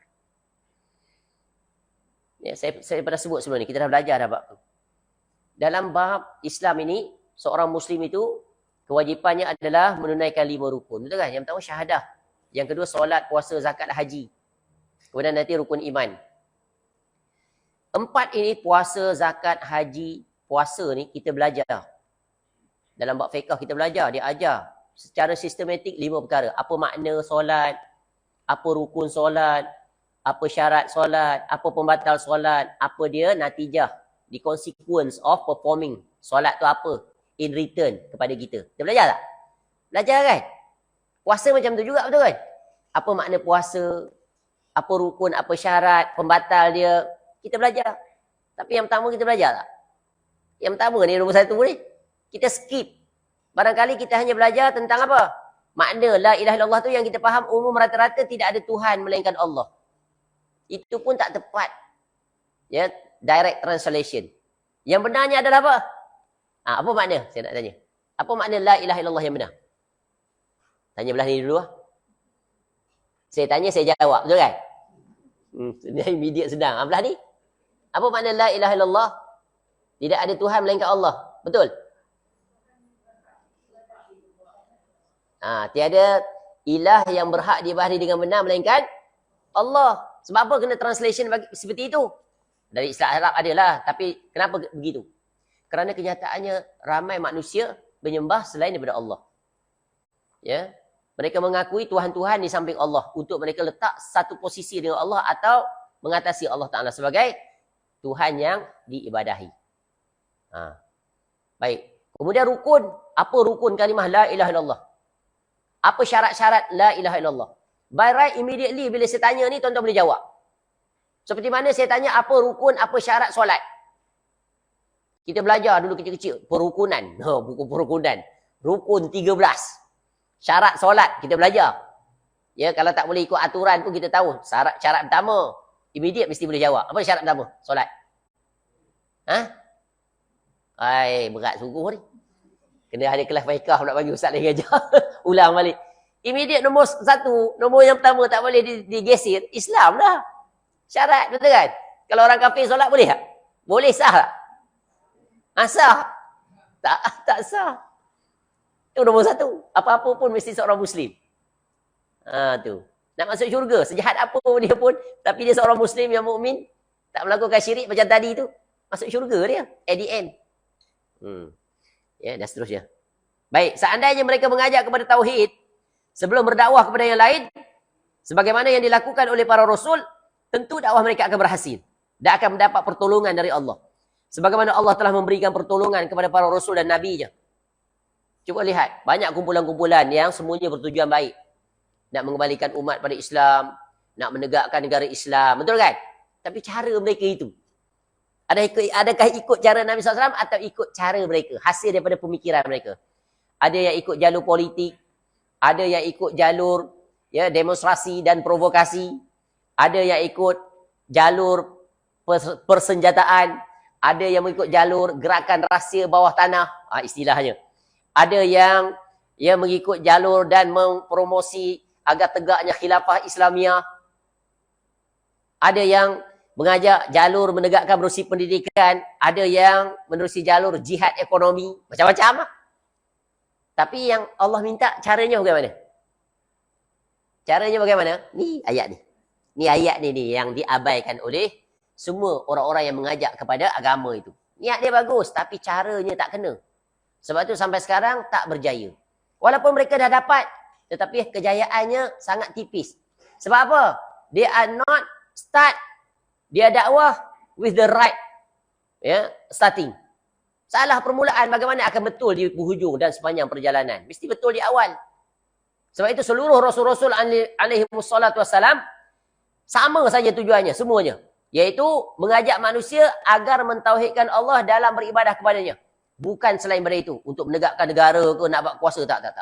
S2: Ya, saya pernah sebut sebelum ni, kita dah belajar dah bab tu. Dalam bab Islam ini, seorang Muslim itu, kewajipannya adalah menunaikan 5 rukun. Betul kan? Yang pertama syahadah. Yang kedua solat, puasa, zakat, haji. Kemudian nanti rukun iman. 4 ini, puasa, zakat, haji, puasa ni kita belajar. Dalam bab fiqh kita belajar, dia ajar secara sistematik 5 perkara. Apa makna solat, apa rukun solat, apa syarat solat, apa pembatal solat, apa dia natijah, the consequence of performing solat tu apa in return kepada kita. Kita belajar tak? Belajar kan? Puasa macam tu juga, betul kan? Apa makna puasa, apa rukun, apa syarat, pembatal dia, kita belajar. Tapi yang pertama kita belajar tak? Yang pertama ni, nombor 1 ni, kita skip. Barangkali kita hanya belajar tentang apa? Makna la ilaha illallah tu yang kita faham umum rata-rata tidak ada Tuhan melainkan Allah. Itu pun tak tepat. Ya, direct translation. Yang benarnya adalah apa? Apa makna? Saya nak tanya. Apa makna la ilaha illallah yang benar? Tanya belah ni dulu lah. Saya tanya, saya jawab. Betul kan? Ini immediate sedang. Belah ni? Apa makna la ilaha illallah? Tidak ada Tuhan melainkan Allah. Betul? Tiada ilah yang berhak diibadahi dengan benar melainkan Allah. Sebab apa kena translation seperti itu? Dari istilah Arab adalah, tapi kenapa begitu? Kerana kenyataannya ramai manusia menyembah selain daripada Allah. Ya, mereka mengakui Tuhan-Tuhan di samping Allah untuk mereka letak satu posisi dengan Allah atau mengatasi Allah Taala sebagai Tuhan yang diibadahi. Baik. Kemudian rukun. Apa rukun kalimah la ilaha illallah? Apa syarat-syarat la ilaha illallah? By right, immediately bila saya tanya ni, tuan-tuan boleh jawab. Seperti mana saya tanya apa rukun, apa syarat solat. Kita belajar dulu kecil-kecil. Perukunan. Buku perukunan. Rukun 13. Syarat solat kita belajar. Ya, kalau tak boleh ikut aturan pun kita tahu. Syarat pertama. Immediate mesti boleh jawab. Apa syarat pertama? Solat. Berat sungguh ni. Kena ada kelas fiqah nak bagi ustaz lagi ajar. Ulang balik. Immediate nombor 1, nombor yang pertama tak boleh digeser. Islam dah. Syarat, betul kan? Kalau orang kafir solat boleh tak? Boleh sah tak? Sah? Tak sah. Itu nombor 1. Apa-apa pun mesti seorang Muslim. Tu. Nak masuk syurga, sejahat apa dia pun, tapi dia seorang Muslim yang mukmin, tak melakukan syirik macam tadi tu, masuk syurga dia at the end. Ya, dan seterusnya. Baik, seandainya mereka mengajak kepada tauhid sebelum berdakwah kepada yang lain, sebagaimana yang dilakukan oleh para rasul, tentu dakwah mereka akan berhasil dan akan mendapat pertolongan dari Allah. Sebagaimana Allah telah memberikan pertolongan kepada para rasul dan nabi-Nya. Cuba lihat, banyak kumpulan-kumpulan yang semuanya bertujuan baik. Nak mengembalikan umat pada Islam, nak menegakkan negara Islam, betul kan? Tapi cara mereka itu, adakah ikut cara Nabi SAW atau ikut cara mereka, hasil daripada pemikiran mereka? Ada yang ikut jalur politik, ada yang ikut jalur demonstrasi dan provokasi, ada yang ikut jalur persenjataan, ada yang mengikut jalur gerakan rahsia bawah tanah, istilahnya. Ada yang mengikut jalur dan mempromosi agar tegaknya khilafah Islamiah. Ada yang mengajak jalur menegakkan berusi pendidikan, ada yang menerusi jalur jihad ekonomi, macam-macam lah. Tapi yang Allah minta caranya bagaimana? Caranya bagaimana? Ni ayat ni. Ni ayat ni yang diabaikan oleh semua orang-orang yang mengajak kepada agama itu. Niat dia bagus, tapi caranya tak kena. Sebab tu sampai sekarang tak berjaya. Walaupun mereka dah dapat, tetapi kejayaannya sangat tipis. Sebab apa? They are not start dia dakwah with the right starting. Salah permulaan, bagaimana akan betul di penghujung dan sepanjang perjalanan. Mesti betul di awal. Sebab itu seluruh rasul-rasul alaihi wassalatu wassalam sama saja tujuannya, semuanya. Iaitu mengajak manusia agar mentauhidkan Allah dalam beribadah kepadanya. Bukan selain daripada itu. Untuk menegakkan negara ke, nak buat kuasa, tak.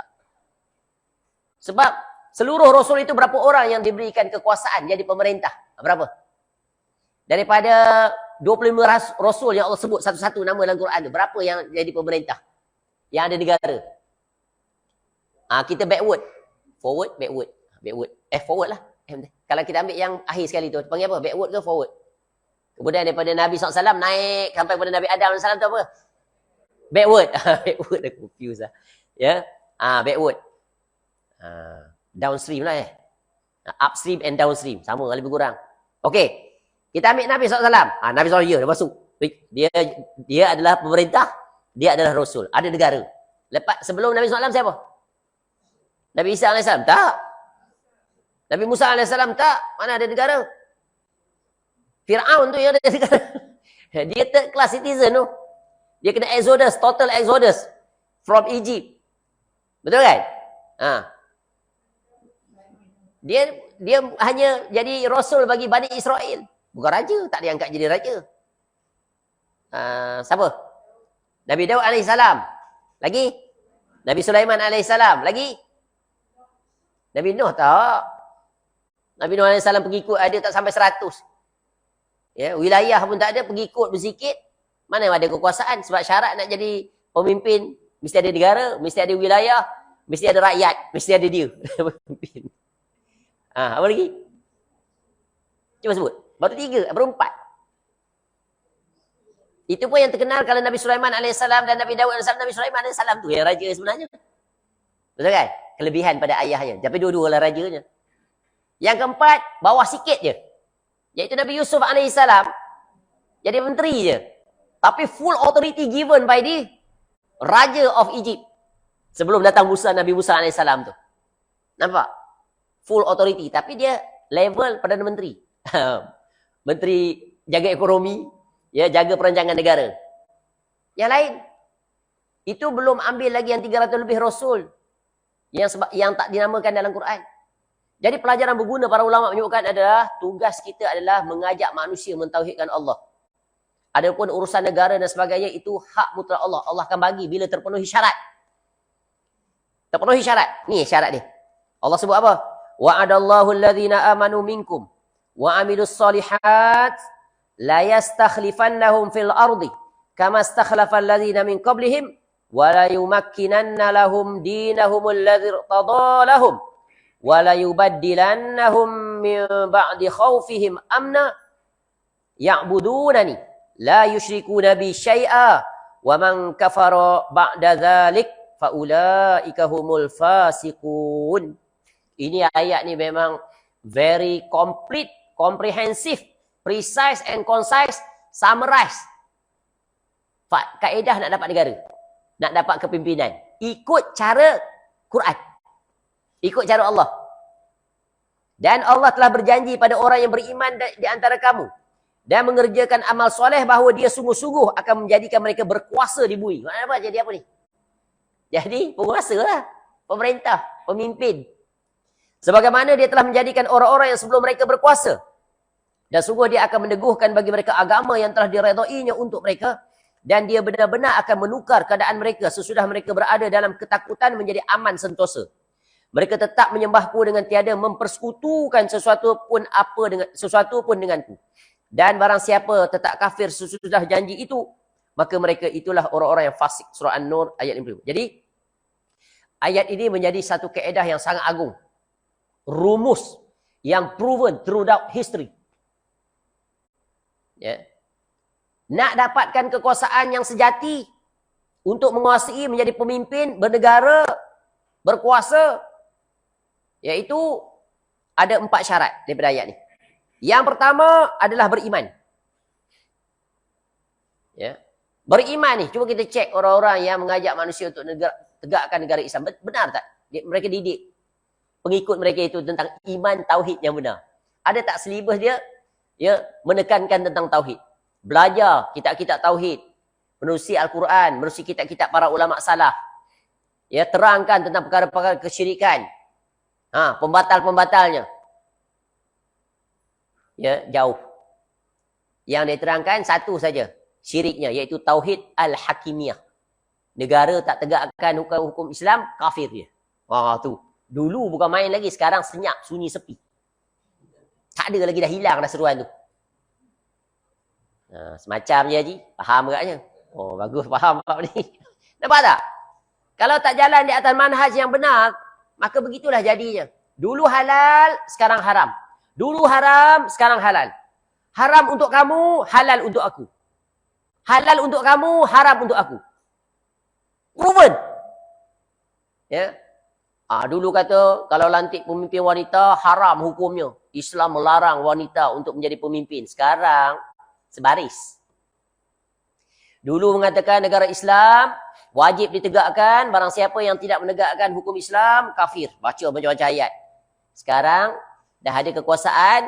S2: Sebab seluruh rasul itu berapa orang yang diberikan kekuasaan jadi pemerintah? Berapa? Daripada 25 rasul yang Allah sebut satu-satu nama dalam Quran tu, berapa yang jadi pemerintah? Yang ada negara? Kita backward. Forward, backward. Forward lah. Kalau kita ambil yang akhir sekali tu, panggil apa? Backward ke forward? Kemudian daripada Nabi SAW naik sampai kepada Nabi Adam SAW tu apa? Backward. Backward, dah confused lah. Ya. Backward. Downstream lah upstream and downstream. Sama lebih kurang. Okey. Kita ambil Nabi SAW. Nabi SAW, dah masuk. Dia adalah pemerintah. Dia adalah rasul. Ada negara. Lepas sebelum Nabi SAW siapa? Nabi Isa AS? Tak. Nabi Musa AS? Tak. Mana ada negara? Fir'aun tu yang ada negara. Dia third class citizen tu. Dia kena exodus, total exodus from Egypt. Betul kan? Dia hanya jadi rasul bagi Bani Israel. Bukan raja, tak diangkat jadi raja. Siapa? Nabi Daud AS. Lagi? Nabi Sulaiman AS. Lagi? Nabi Nuh tak. Nabi Nuh AS pengikut ada tak sampai 100. Ya, wilayah pun tak ada, pengikut bersikit. Mana ada kekuasaan? Sebab syarat nak jadi pemimpin, mesti ada negara, mesti ada wilayah, mesti ada rakyat, mesti ada dia. Pemimpin. Apa lagi? Cuba sebut. Baru 3, baru 4. Itu pun yang terkenal kalau Nabi Sulaiman AS dan Nabi Dawud AS. Nabi Sulaiman AS tu yang raja sebenarnya. Betul kan? Kelebihan pada ayahnya. Tapi dua-dua lah rajanya. Yang keempat, bawah sikit je. Iaitu Nabi Yusuf AS. Jadi menteri je. Tapi full authority given by the Raja of Egypt. Sebelum datang Nabi Musa AS tu. Nampak? Full authority. Tapi dia level Perdana Menteri. Menteri jaga ekonomi. Ya, jaga perancangan negara. Yang lain. Itu belum ambil lagi yang 300 lebih Rasul. Yang tak dinamakan dalam Quran. Jadi pelajaran berguna para ulama menyebutkan adalah tugas kita adalah mengajak manusia mentauhidkan Allah. Adapun urusan negara dan sebagainya itu hak mutlak Allah. Allah akan bagi bila terpenuhi syarat. Terpenuhi syarat. Ni syarat dia. Allah sebut apa? Wa'adallahu alladhina amanu minkum wa amilus solihat la yastakhlifannahum fil ardi kama istakhlafal ladzina min qablihim wa la yumakkinanna lahum dinahum alladzi irtada lahum wa la yubaddilannahum min ba'di khawfihim amna ya'budunani la yusyrikuna bi syai'a wa man kafara ba'da dzalik fa ulaika humul fasiqun. Ini ayat ni memang very complete, comprehensive, precise and concise, summarize. Kaedah nak dapat negara, nak dapat kepimpinan, ikut cara Quran. Ikut cara Allah. Dan Allah telah berjanji pada orang yang beriman di antara kamu dan mengerjakan amal soleh bahawa dia sungguh-sungguh akan menjadikan mereka berkuasa di bumi. Maknanya apa? Jadi apa ni? Jadi penguasa lah. Pemerintah, pemimpin. Sebagaimana dia telah menjadikan orang-orang yang sebelum mereka berkuasa. Dan sungguh dia akan meneguhkan bagi mereka agama yang telah diredainya untuk mereka. Dan dia benar-benar akan menukar keadaan mereka sesudah mereka berada dalam ketakutan menjadi aman sentosa. Mereka tetap menyembahku dengan tiada mempersekutukan sesuatu pun denganku. Dan barang siapa tetap kafir sesudah janji itu, maka mereka itulah orang-orang yang fasik. Surah An-Nur ayat 50. Jadi, ayat ini menjadi satu kaedah yang sangat agung. Rumus yang proven throughout history. Ya. Nak dapatkan kekuasaan yang sejati untuk menguasai menjadi pemimpin, bernegara, berkuasa, iaitu ada 4 syarat daripada ayat ni. Yang pertama adalah beriman. Ya. Beriman ni, cuba kita cek orang-orang yang mengajak manusia untuk tegakkan negara Islam. Benar tak? Mereka didik pengikut mereka itu tentang iman tauhid yang benar. Ada tak silibus dia? Ya, menekankan tentang tauhid. Belajar kitab-kitab tauhid, menerusi Al-Quran, menerusi kitab-kitab para ulama salaf. Ya, terangkan tentang perkara-perkara kesyirikan. Pembatal-pembatalnya. Ya, jauh. Yang dia terangkan satu saja, syiriknya, iaitu tauhid al-hakimiyah. Negara tak tegakkan hukum Islam, kafir dia. Tu. Dulu bukan main lagi, sekarang senyap, sunyi, sepi. Tak ada lagi, dah hilang dah seruan tu. Semacam je Haji, faham agaknya. Oh, bagus faham Pak ni. Nampak tak? Kalau tak jalan di atas manhaj yang benar, maka begitulah jadinya. Dulu halal, sekarang haram. Dulu haram, sekarang halal. Haram untuk kamu, halal untuk aku. Halal untuk kamu, haram untuk aku. Proven. Ya. Dulu kata, kalau lantik pemimpin wanita, haram hukumnya. Islam melarang wanita untuk menjadi pemimpin. Sekarang, sebaris. Dulu mengatakan negara Islam wajib ditegakkan, barang siapa yang tidak menegakkan hukum Islam, kafir. Baca macam-macam ayat. Sekarang, dah ada kekuasaan,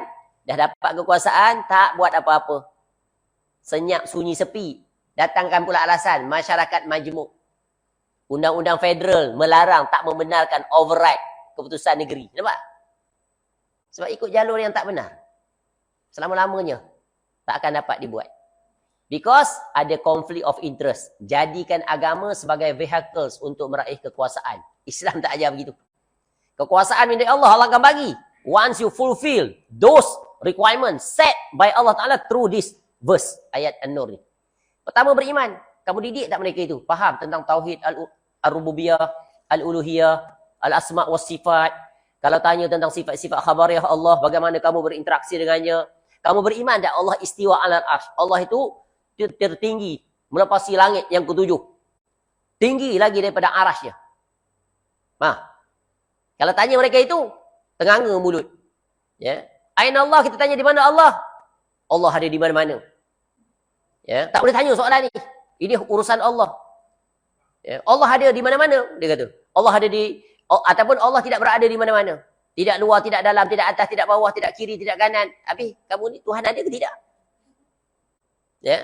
S2: dah dapat kekuasaan, tak buat apa-apa. Senyap, sunyi, sepi. Datangkan pula alasan, masyarakat majmuk. Undang-undang federal melarang, tak membenarkan override keputusan negeri. Nampak? Sebab ikut jalur yang tak benar. Selama-lamanya tak akan dapat dibuat. Because ada conflict of interest. Jadikan agama sebagai vehicles untuk meraih kekuasaan. Islam tak ajar begitu. Kekuasaan milik Allah, Allah akan bagi. Once you fulfill those requirements set by Allah Ta'ala through this verse, ayat An-Nur ni. Pertama beriman. Kamu didik tak mereka itu? Faham tentang tauhid al-rububiyah, al-uluhiyah, al-asma' was sifat. Kalau tanya tentang sifat-sifat khabariyah Allah, bagaimana kamu berinteraksi dengannya? Kamu beriman tak Allah istiwa ala al-arsh? Allah itu tertinggi, melepasi langit yang ketujuh. Tinggi lagi daripada arasnya. Kalau tanya mereka itu, tenganga mulut. Ya. Aina Allah, kita tanya di mana Allah? Allah ada di mana-mana. Ya, tak boleh tanya soalan ni. Ini urusan Allah. Ya, Allah ada di mana-mana, dia kata. Allah ada di, ataupun Allah tidak berada di mana-mana. Tidak luar, tidak dalam, tidak atas, tidak bawah, tidak kiri, tidak kanan. Habis, kamu ni Tuhan ada ke tidak? Ya.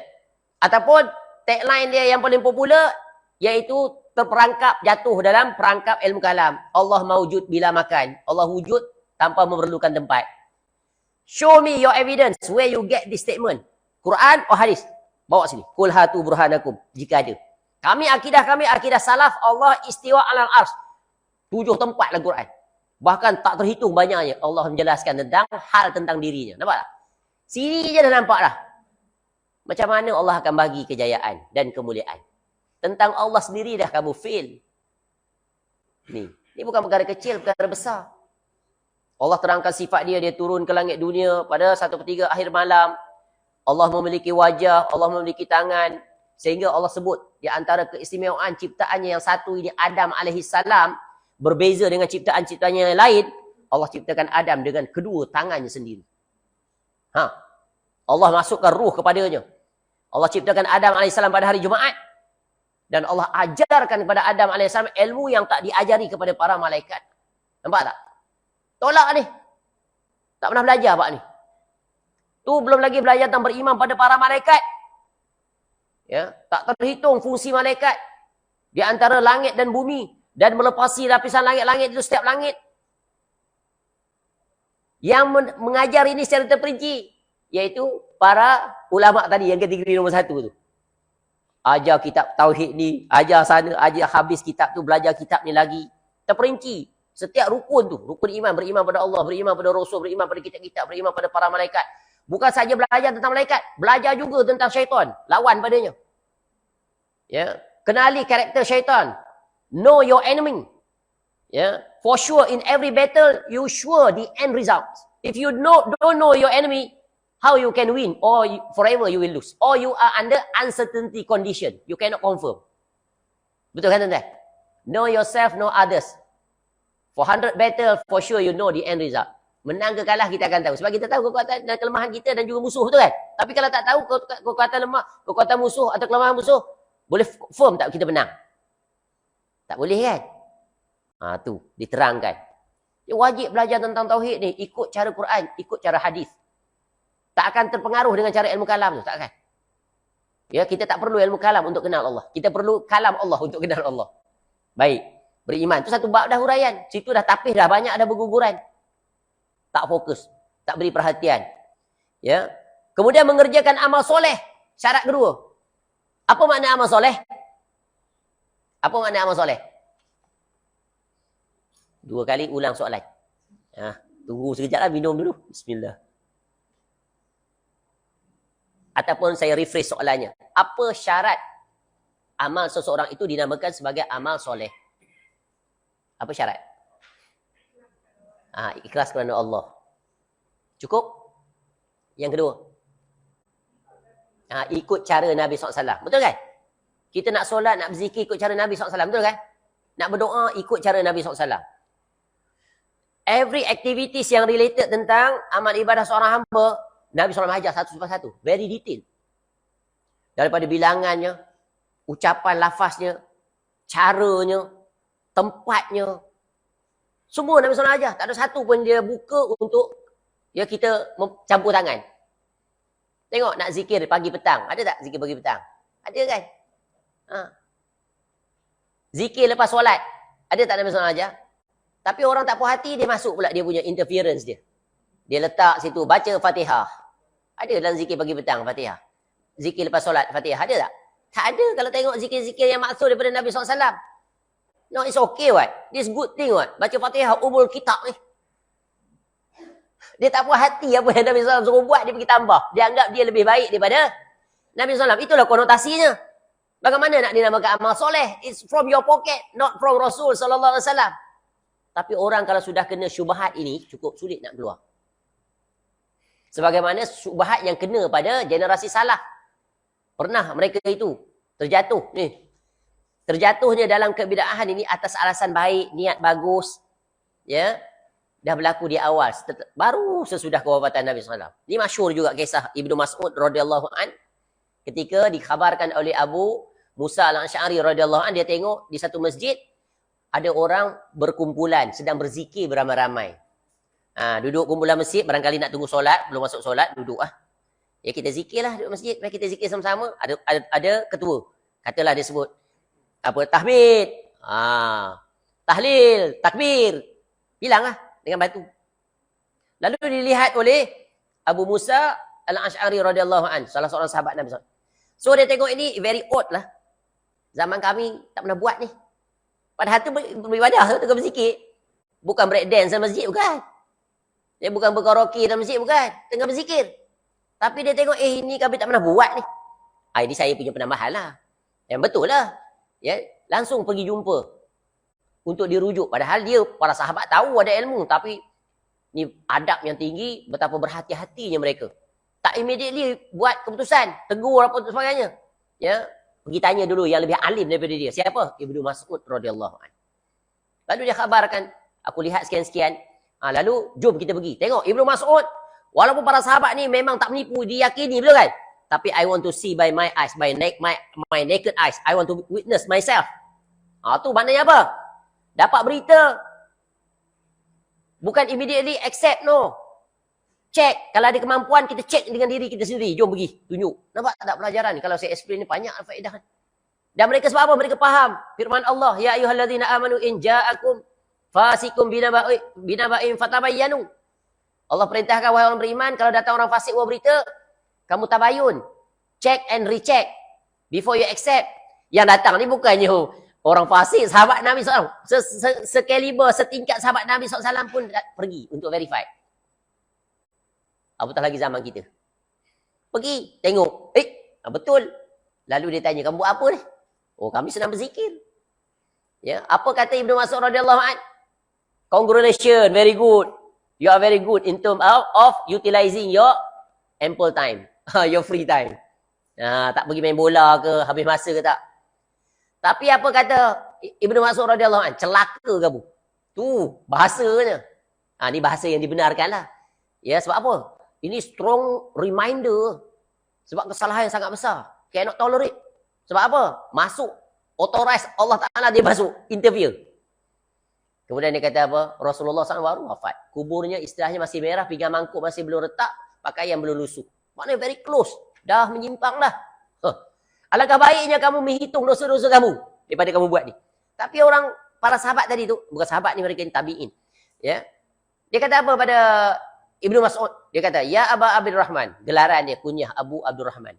S2: Ataupun tagline dia yang paling popular, iaitu terperangkap jatuh dalam perangkap ilmu kalam. Allah mawujud bila makan. Allah wujud tanpa memerlukan tempat. Show me your evidence where you get this statement. Quran atau hadis? Bawa sini. Qul hatu burhanakum. Jika ada. Kami akidah salaf, Allah istiwa alal ars. 7 tempat dalam Quran. Bahkan tak terhitung banyaknya Allah menjelaskan tentang hal tentang dirinya. Nampak tak? Sini je dah nampak dah. Macam mana Allah akan bagi kejayaan dan kemuliaan. Tentang Allah sendiri dah kamu fail. Ni bukan perkara kecil, perkara besar. Allah terangkan sifat dia turun ke langit dunia pada 1/3 akhir malam. Allah memiliki wajah, Allah memiliki tangan. Sehingga Allah sebut di antara keistimewaan ciptaannya yang satu ini Adam alaihissalam. Berbeza dengan ciptaan-ciptaannya yang lain, Allah ciptakan Adam dengan kedua tangannya sendiri. Allah masukkan ruh kepadanya. Allah ciptakan Adam AS pada hari Jumaat. Dan Allah ajarkan kepada Adam AS ilmu yang tak diajari kepada para malaikat. Nampak tak? Tolak ni. Tak pernah belajar pak ni. Tu belum lagi belajar tentang beriman pada para malaikat. Ya, tak terhitung fungsi malaikat di antara langit dan bumi. Dan melepasi lapisan langit-langit itu setiap langit. Yang mengajar ini secara terperinci. Iaitu para ulama' tadi yang kategori nombor 1 tu. Ajar kitab tauhid ni. Ajar sana, ajar habis kitab tu. Belajar kitab ni lagi. Terperinci. Setiap rukun tu. Rukun iman. Beriman pada Allah. Beriman pada Rasul. Beriman pada kitab-kitab. Beriman pada para malaikat. Bukan saja belajar tentang malaikat. Belajar juga tentang syaitan. Lawan padanya. Ya. Kenali karakter syaitan. Know your enemy. Yeah. For sure, in every battle, you sure the end result. If you don't know your enemy, how you can win? Or forever you will lose. Or you are under uncertainty condition. You cannot confirm. Betul kan tuan-tuan? Know yourself, know others. For 100 battle, for sure you know the end result. Menang ke kalah kita akan tahu. Sebab kita tahu kekuatan dan kelemahan kita dan juga musuh, betul kan? Tapi kalau tak tahu kekuatan lemah, kekuatan musuh atau kelemahan musuh, boleh firm tak kita menang? Tak boleh kan? Tu diterangkan. Dia wajib belajar tentang tauhid ni ikut cara Quran, ikut cara hadis. Tak akan terpengaruh dengan cara ilmu kalam tu, tak akan. Ya, kita tak perlu ilmu kalam untuk kenal Allah. Kita perlu kalam Allah untuk kenal Allah. Baik, beriman. Tu satu bab dah huraian. Situ dah tapis dah, banyak dah berguguran. Tak fokus, tak beri perhatian. Ya. Kemudian mengerjakan amal soleh. Syarat kedua. Apa makna amal soleh? Apa makna amal soleh? 2 kali ulang soalan. Tunggu sekejap lah, minum dulu. Bismillah. Ataupun saya refresh soalannya. Apa syarat amal seseorang itu dinamakan sebagai amal soleh? Apa syarat? Ikhlas kerana Allah. Cukup? Yang kedua? Ikut cara Nabi SAW. Betul kan? Kita nak solat, nak berzikir ikut cara Nabi SAW. Betul kan? Nak berdoa ikut cara Nabi SAW. Every activities yang related tentang amal ibadah seorang hamba, Nabi SAW ajar satu lepas satu. Very detail. Daripada bilangannya, ucapan lafaznya, caranya, tempatnya. Semua Nabi SAW ajar. Tak ada satu pun dia buka untuk ya kita campur tangan. Tengok nak zikir pagi petang. Ada tak zikir pagi petang? Ada kan? Zikir lepas solat. Ada tak Nabi SAW ajar? Tapi orang tak puas hati, dia masuk pula dia punya interference dia. Dia letak situ, baca Fatihah. Ada dalam zikir pagi petang, Fatihah. Zikir lepas solat, Fatihah. Ada tak? Tak ada kalau tengok zikir-zikir yang maksud daripada Nabi SAW. No, it's okay what. This good thing what. Baca Fatihah, umul kitab ni. Dia tak puas hati apa yang Nabi SAW suruh buat, dia pergi tambah. Dia anggap dia lebih baik daripada Nabi SAW. Itulah konotasinya. Bagaimana nak dinamakan amal soleh? It's from your pocket, not from Rasul SAW. Tapi orang kalau sudah kena syubhat ini, cukup sulit nak keluar. Sebagaimana syubhat yang kena pada generasi salaf. Pernah mereka itu terjatuh ni. Terjatuhnya dalam kebid'ahan ini atas alasan baik, niat bagus. Ya. Dah berlaku di awal. Baru sesudah kewafatan Nabi SAW. Ini masyhur juga kisah Ibnu Mas'ud radhiyallahu an. Ketika dikhabarkan oleh Abu Musa al-Asy'ari radhiyallahu an, dia tengok di satu masjid ada orang berkumpulan sedang berzikir beramai-ramai. Duduk kumpulan masjid, barangkali nak tunggu solat, belum masuk solat, duduk Ya kita zikirlah duduk masjid, mari kita zikir sama-sama. Ada ketua. Katalah dia sebut tahmid, tahlil, takbir. Bilanglah dengan batu. Lalu dilihat oleh Abu Musa al-Asy'ari radhiyallahu an, salah seorang sahabat Nabi SAW. So dia tengok ini very odd lah. Zaman kami tak pernah buat ni. Padahal tu beribadah, tu tengah berzikir. Bukan break dance dalam masjid, bukan. Dia bukan berkaraoke dalam masjid, bukan. Tengah berzikir. Tapi dia tengok, ini kami tak pernah buat ni. Ini saya punya penambahan lah. Yang betul lah. Ya, langsung pergi jumpa. Untuk dirujuk. Padahal dia, para sahabat tahu ada ilmu. Tapi, ni adab yang tinggi, betapa berhati-hatinya mereka. Tak immediately buat keputusan. Tegur apa sebagainya. Ya, pergi tanya dulu yang lebih alim daripada dia. Siapa? Ibnu Mas'ud radhiyallahu anhu. Lalu dia khabarkan, aku lihat sekian-sekian. Lalu, jom kita pergi. Tengok, Ibnu Mas'ud, walaupun para sahabat ni memang tak menipu, diyakini, betul kan? Tapi I want to see by my eyes, by my naked eyes. I want to witness myself. Tu maknanya apa? Dapat berita. Bukan immediately accept, no. Check. Kalau ada kemampuan, kita check dengan diri kita sendiri. Jom pergi. Tunjuk. Nampak tak pelajaran ni? Kalau saya explain ni, banyak faedah. Dan mereka sebab apa? Mereka faham. Firman Allah, Ya ayyuhalladzina amanu in ja'akum fasikum binaba'in fatabayyanu. Allah perintahkan, wahai orang beriman, kalau datang orang fasik bawa berita, kamu tabayun. Check and recheck. Before you accept. Yang datang ni bukannya orang fasik, sahabat Nabi SAW. Sekaliber, setingkat sahabat Nabi SAW pun pergi untuk verify. Apatah lagi zaman kita. Pergi, tengok. Betul. Lalu dia tanya, kamu buat apa ni? Kami sedang berzikir. Ya, apa kata Ibnu Mas'ud radhiyallahu anhu? Congratulations, very good. You are very good in terms of utilizing your ample time. Your free time. Tak pergi main bola ke, habis masa ke tak. Tapi apa kata Ibnu Mas'ud radhiyallahu anhu? Celaka kamu. Tu bahasanya. Ni bahasa yang dibenarkan lah. Ya, sebab apa? Ini strong reminder. Sebab kesalahan yang sangat besar. Cannot tolerate. Sebab apa? Masuk. Authorize Allah Ta'ala dia masuk. Interview. Kemudian dia kata apa? Rasulullah SAW baru wafat. Kuburnya istilahnya masih merah. Pinggang mangkuk masih belum retak. Pakaian belum lusuh. Maknanya very close. Dah menyimpang dah. Alangkah baiknya kamu menghitung dosa-dosa kamu. Daripada kamu buat ni. Tapi orang, para sahabat tadi tu. Bukan sahabat ni, mereka yang tabi'in. Ya. Dia kata apa pada Ibnu Mas'ud? Dia kata, Ya Aba Abdurrahman. Gelaran dia, kunyah Abu Abdurrahman.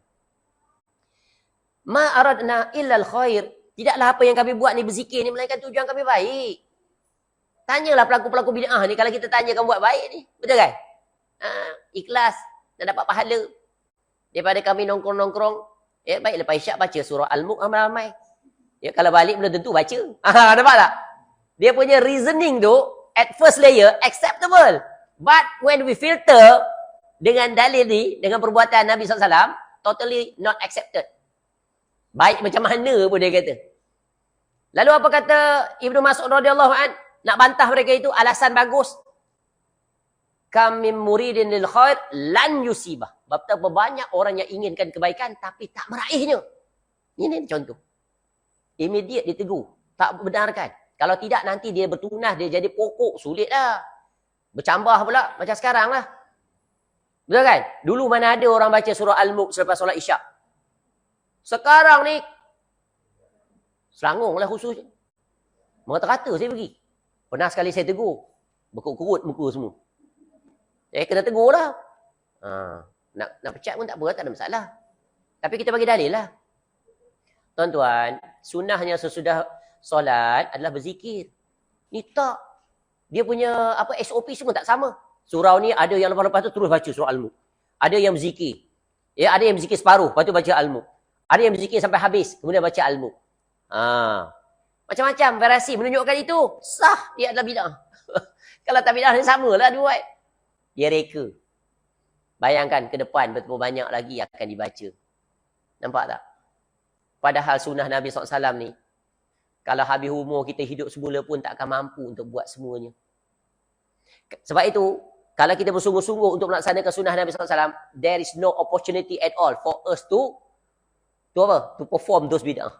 S2: Ma aradna illal khair. Tidaklah apa yang kami buat ni berzikir ni, melainkan tujuan kami baik. Tanyalah pelaku-pelaku bid'ah ni, kalau kita tanya kamu buat baik ni. Betul kan? Ikhlas dan dapat pahala. Daripada kami nongkrong-nongkrong. Ya, baik lepas isyak baca surah Al-Mulk ramai-ramai. Ya, kalau balik belum tentu baca. Nampak tak? Dia punya reasoning tu, at first layer, acceptable. But when we filter dengan dalil ni, dengan perbuatan Nabi SAW, totally not accepted. Baik macam mana pun dia kata. Lalu apa kata Ibnu Mas'ud radhiyallahu an? Nak bantah mereka itu alasan bagus. Kam min muridin lil khair lan yusibah. Betapa banyak orang yang inginkan kebaikan tapi tak meraihnya. Ini contoh. Immediate ditegur, tak benarkan. Kalau tidak nanti dia bertunah, dia jadi pokok, sulit dah. Bercambah pula macam sekarang lah. Betul kan? Dulu mana ada orang baca surah Al-Mulk selepas solat isyak. Sekarang ni Selangor lah khususnya. Merata-rata saya pergi. Pernah sekali saya tegur. Berkut-kurut muka semua. Kena tegur lah. Nak pecat pun tak apa, tak ada masalah. Tapi kita bagi dalil lah. Tuan-tuan, sunnahnya sesudah solat adalah berzikir. Ni tak. Dia punya SOP semua tak sama. Surau ni ada yang lepas-lepas tu terus baca surah Al-Mulk. Ada yang berzikir. Ya, ada yang berzikir separuh, lepas tu baca Al-Mulk. Ada yang berzikir sampai habis, kemudian baca Al-Mulk. Macam-macam variasi menunjukkan itu sah, dia adalah bid'ah. Kalau tak bid'ah, dia samalah dia buat. Dia reka. Bayangkan ke depan betapa banyak lagi akan dibaca. Nampak tak? Padahal sunnah Nabi SAW ni, kalau habis umur kita hidup semula pun tak akan mampu untuk buat semuanya. Sebab itu, kalau kita bersungguh-sungguh untuk melaksanakan sunnah Nabi SAW, there is no opportunity at all for us to apa? To perform those bid'ah.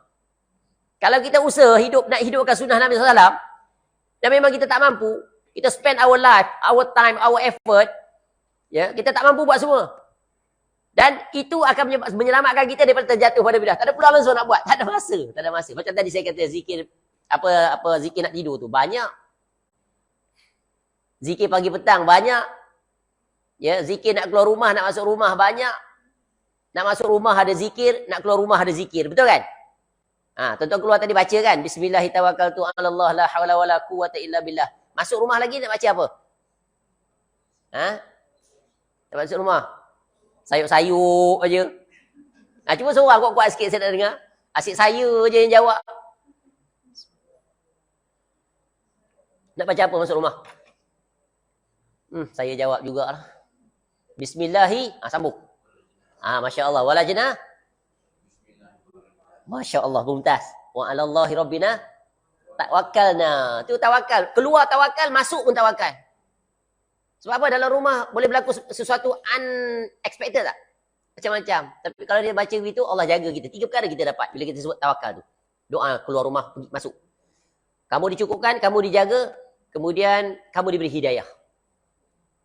S2: Kalau kita usaha nak hidupkan sunnah Nabi SAW, dan memang kita tak mampu, kita spend our life, our time, our effort, ya, kita tak mampu buat semua. Dan itu akan menyelamatkan kita daripada terjatuh pada bid'ah. Tak ada peluang langsung nak buat. Tak ada masa. Macam tadi saya kata zikir, zikir nak tidur tu. Banyak. Zikir pagi petang, banyak. Ya, zikir nak keluar rumah, nak masuk rumah, banyak. Nak masuk rumah ada zikir, nak keluar rumah ada zikir. Betul kan? Tuan-tuan keluar tadi baca kan? Bismillahirrahmanirrahim. La hawla wala quwwata illa billah. Masuk rumah lagi nak baca apa? Tak masuk rumah. Sayuk-sayuk aja. Cuba seorang kuat-kuat sikit saya nak dengar. Asyik saya je yang jawab. Nak baca apa masuk rumah? Saya jawab jugalah. Bismillahi. Sambung. Masya Allah. Walajna. Masya Allah. Mumtaz. Wa alallahi rabbina. Tawakkalna. Itu tawakal. Keluar tawakal, masuk pun tawakal. Sebab apa? Dalam rumah boleh berlaku sesuatu unexpected tak? Macam-macam. Tapi kalau dia baca begitu, Allah jaga kita. 3 perkara kita dapat bila kita sebut tawakal tu. Doa, keluar rumah, masuk. Kamu dicukupkan, kamu dijaga, kemudian kamu diberi hidayah.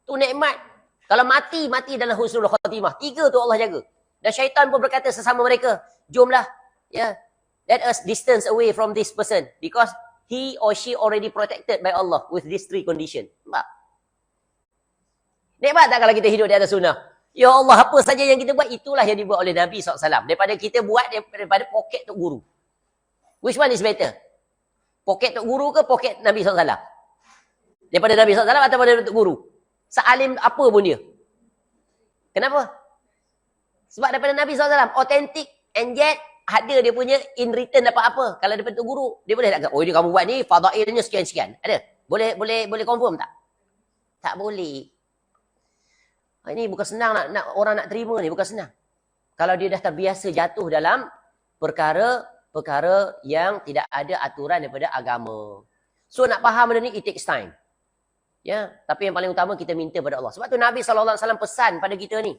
S2: Tu nikmat. Kalau mati dalam husnul khatimah. 3 tu Allah jaga. Dan syaitan pun berkata sesama mereka, jomlah, ya, let us distance away from this person. Because he or she already protected by Allah with these 3 conditions. Nampak? Nikmat tak kalau kita hidup di atas sunnah? Ya Allah, apa saja yang kita buat, itulah yang dibuat oleh Nabi SAW. Daripada kita buat, daripada poket Tok Guru. Which one is better? Poket Tok Guru ke poket Nabi SAW? Daripada Nabi SAW atau daripada Tok Guru? Sealim apa pun dia. Kenapa? Sebab daripada Nabi SAW, authentic, and yet ada dia punya in return dapat apa. Kalau daripada Tok Guru, dia boleh tak kata, oh ini kamu buat ni, fadailnya sekian-sekian. Ada? Boleh confirm tak? Tak boleh. Ini bukan senang nak orang nak terima ni, bukan senang. Kalau dia dah terbiasa jatuh dalam perkara yang tidak ada aturan daripada agama. So nak faham benda ni, it takes time. Ya, tapi yang paling utama kita minta pada Allah. Sebab tu Nabi SAW pesan pada kita ni.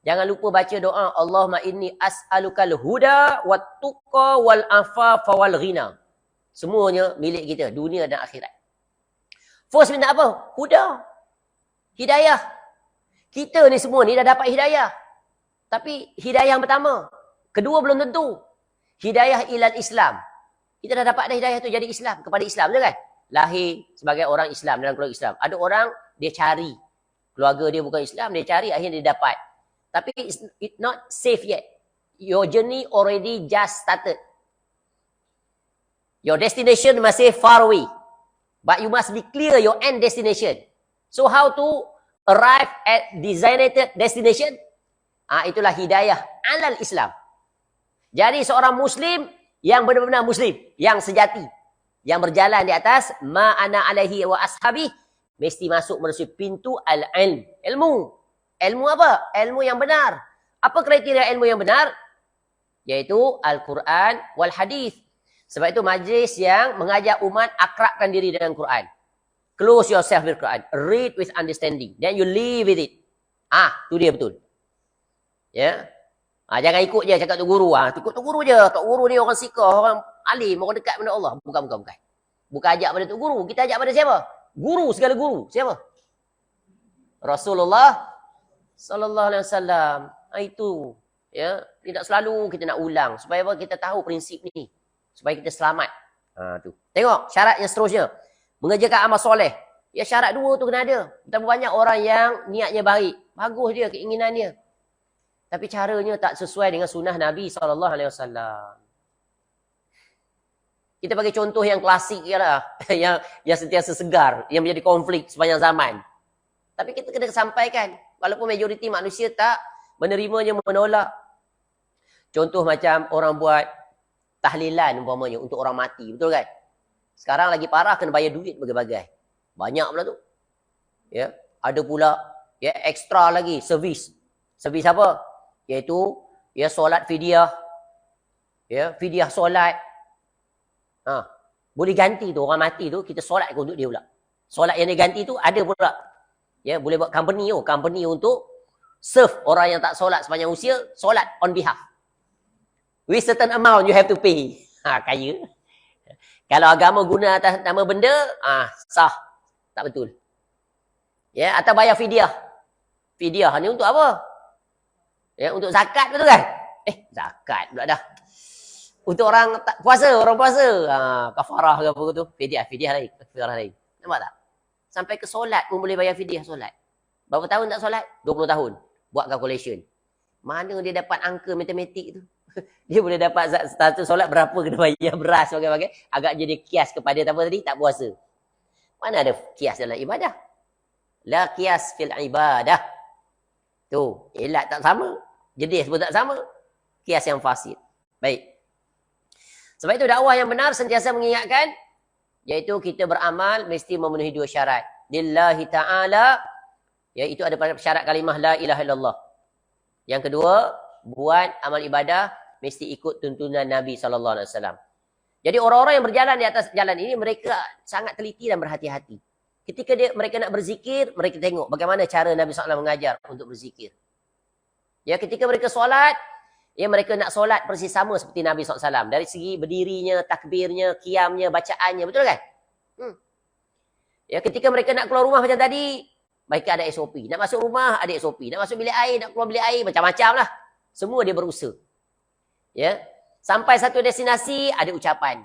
S2: Jangan lupa baca doa, Allahumma inni as'alukal huda wat tuqa wal afafa wal ghina. Semuanya milik kita, dunia dan akhirat. First minta apa? Huda. Hidayah. Kita ni semua ni dah dapat hidayah. Tapi hidayah yang pertama. Kedua belum tentu. Hidayah ilal Islam. Kita dah dapat dah hidayah tu jadi Islam. Kepada Islam tu kan? Lahir sebagai orang Islam dalam keluarga Islam. Ada orang dia cari. Keluarga dia bukan Islam, dia cari akhirnya dia dapat. Tapi it's not safe yet. Your journey already just started. Your destination masih far away. But you must be clear your end destination. So how to arrive at designated destination? Itulah hidayah alal Islam. Jadi seorang Muslim yang benar-benar Muslim, yang sejati, yang berjalan di atas ma'ana alaihi wa ashabi, mesti masuk melalui pintu al-ilm. Ilmu apa? Ilmu yang benar. Apa kriteria ilmu yang benar? Yaitu Al-Quran wal Hadis. Sebab itu majlis yang mengajak umat akrabkan diri dengan Quran. Close yourself with Quran. Read with understanding. Then you live with it. Tu dia betul. Ya. Jangan ikut je cakap Tok Guru. Ikut Tok Guru je. Tok Guru ni orang sikah, orang alim, orang dekat dengan Allah. Bukan. Bukan ajak pada Tok Guru. Kita ajak pada siapa? Guru, segala guru. Siapa? Rasulullah sallallahu alaihi wasallam. Itu. Ya. Tidak selalu kita nak ulang. Supaya apa? Kita tahu prinsip ni. Supaya kita selamat. Tu. Tengok syarat yang seterusnya. Mengerjakan amal soleh. Ya syarat 2 tu kena ada. Betapa banyak orang yang niatnya baik. Bagus dia, keinginan dia. Tapi caranya tak sesuai dengan sunnah Nabi SAW. Kita bagi contoh yang klasik ialah yang sentiasa segar, yang menjadi konflik sepanjang zaman. Tapi kita kena sampaikan. Walaupun majoriti manusia tak menerimanya, menolak. Contoh macam orang buat tahlilan umpamanya untuk orang mati. Betul kan? Sekarang lagi parah, kena bayar duit berbagai-bagai. Banyak pula tu. Ya, ada pula ya ekstra lagi servis. Servis apa? Iaitu Ya, solat fidyah. Ya, fidyah solat. Boleh ganti tu, orang mati tu, kita solat untuk dia pula. Solat yang dia ganti tu ada pula. Ya, boleh buat company untuk serve orang yang tak solat sepanjang usia, solat on behalf. With certain amount you have to pay. Kaya. Kalau agama guna atas nama benda, sah. Tak betul. Ya, atau bayar fidyah. Fidyah ni untuk apa? Ya, untuk zakat betul kan? Zakat pula dah. Untuk orang tak puasa, kafarah ke apa tu? Fidyah lain. Nampak tak? Sampai ke solat pun boleh bayar fidyah solat. Berapa tahun tak solat? 20 tahun. Buat calculation. Mana dia dapat angka matematik tu? Dia boleh dapat status solat berapa kena bayar beras bagai-bagai. Agak jadi kias kepada apa tadi? Tak puasa. Mana ada kias dalam ibadah? La kias fil ibadah. Tu, ilat tak sama. Jenis pun tak sama. Kias yang fasid. Baik. Sebab itu dakwah yang benar sentiasa mengingatkan, iaitu kita beramal mesti memenuhi 2 syarat. Lillahi ta'ala, iaitu ada pada syarat kalimah la ilaha illallah. Yang kedua, buat amal ibadah mesti ikut tuntunan Nabi SAW. Jadi orang-orang yang berjalan di atas jalan ini, mereka sangat teliti dan berhati-hati. Ketika mereka nak berzikir, mereka tengok bagaimana cara Nabi SAW mengajar untuk berzikir. Ya, ketika mereka solat, ya mereka nak solat persis sama seperti Nabi SAW. Dari segi berdirinya, takbirnya, qiyamnya, bacaannya. Betul kan? Ya, ketika mereka nak keluar rumah macam tadi, mereka ada SOP. Nak masuk rumah, ada SOP. Nak masuk bilik air, nak keluar bilik air, macam-macam lah. Semua dia berusaha. Ya, sampai satu destinasi, ada ucapan.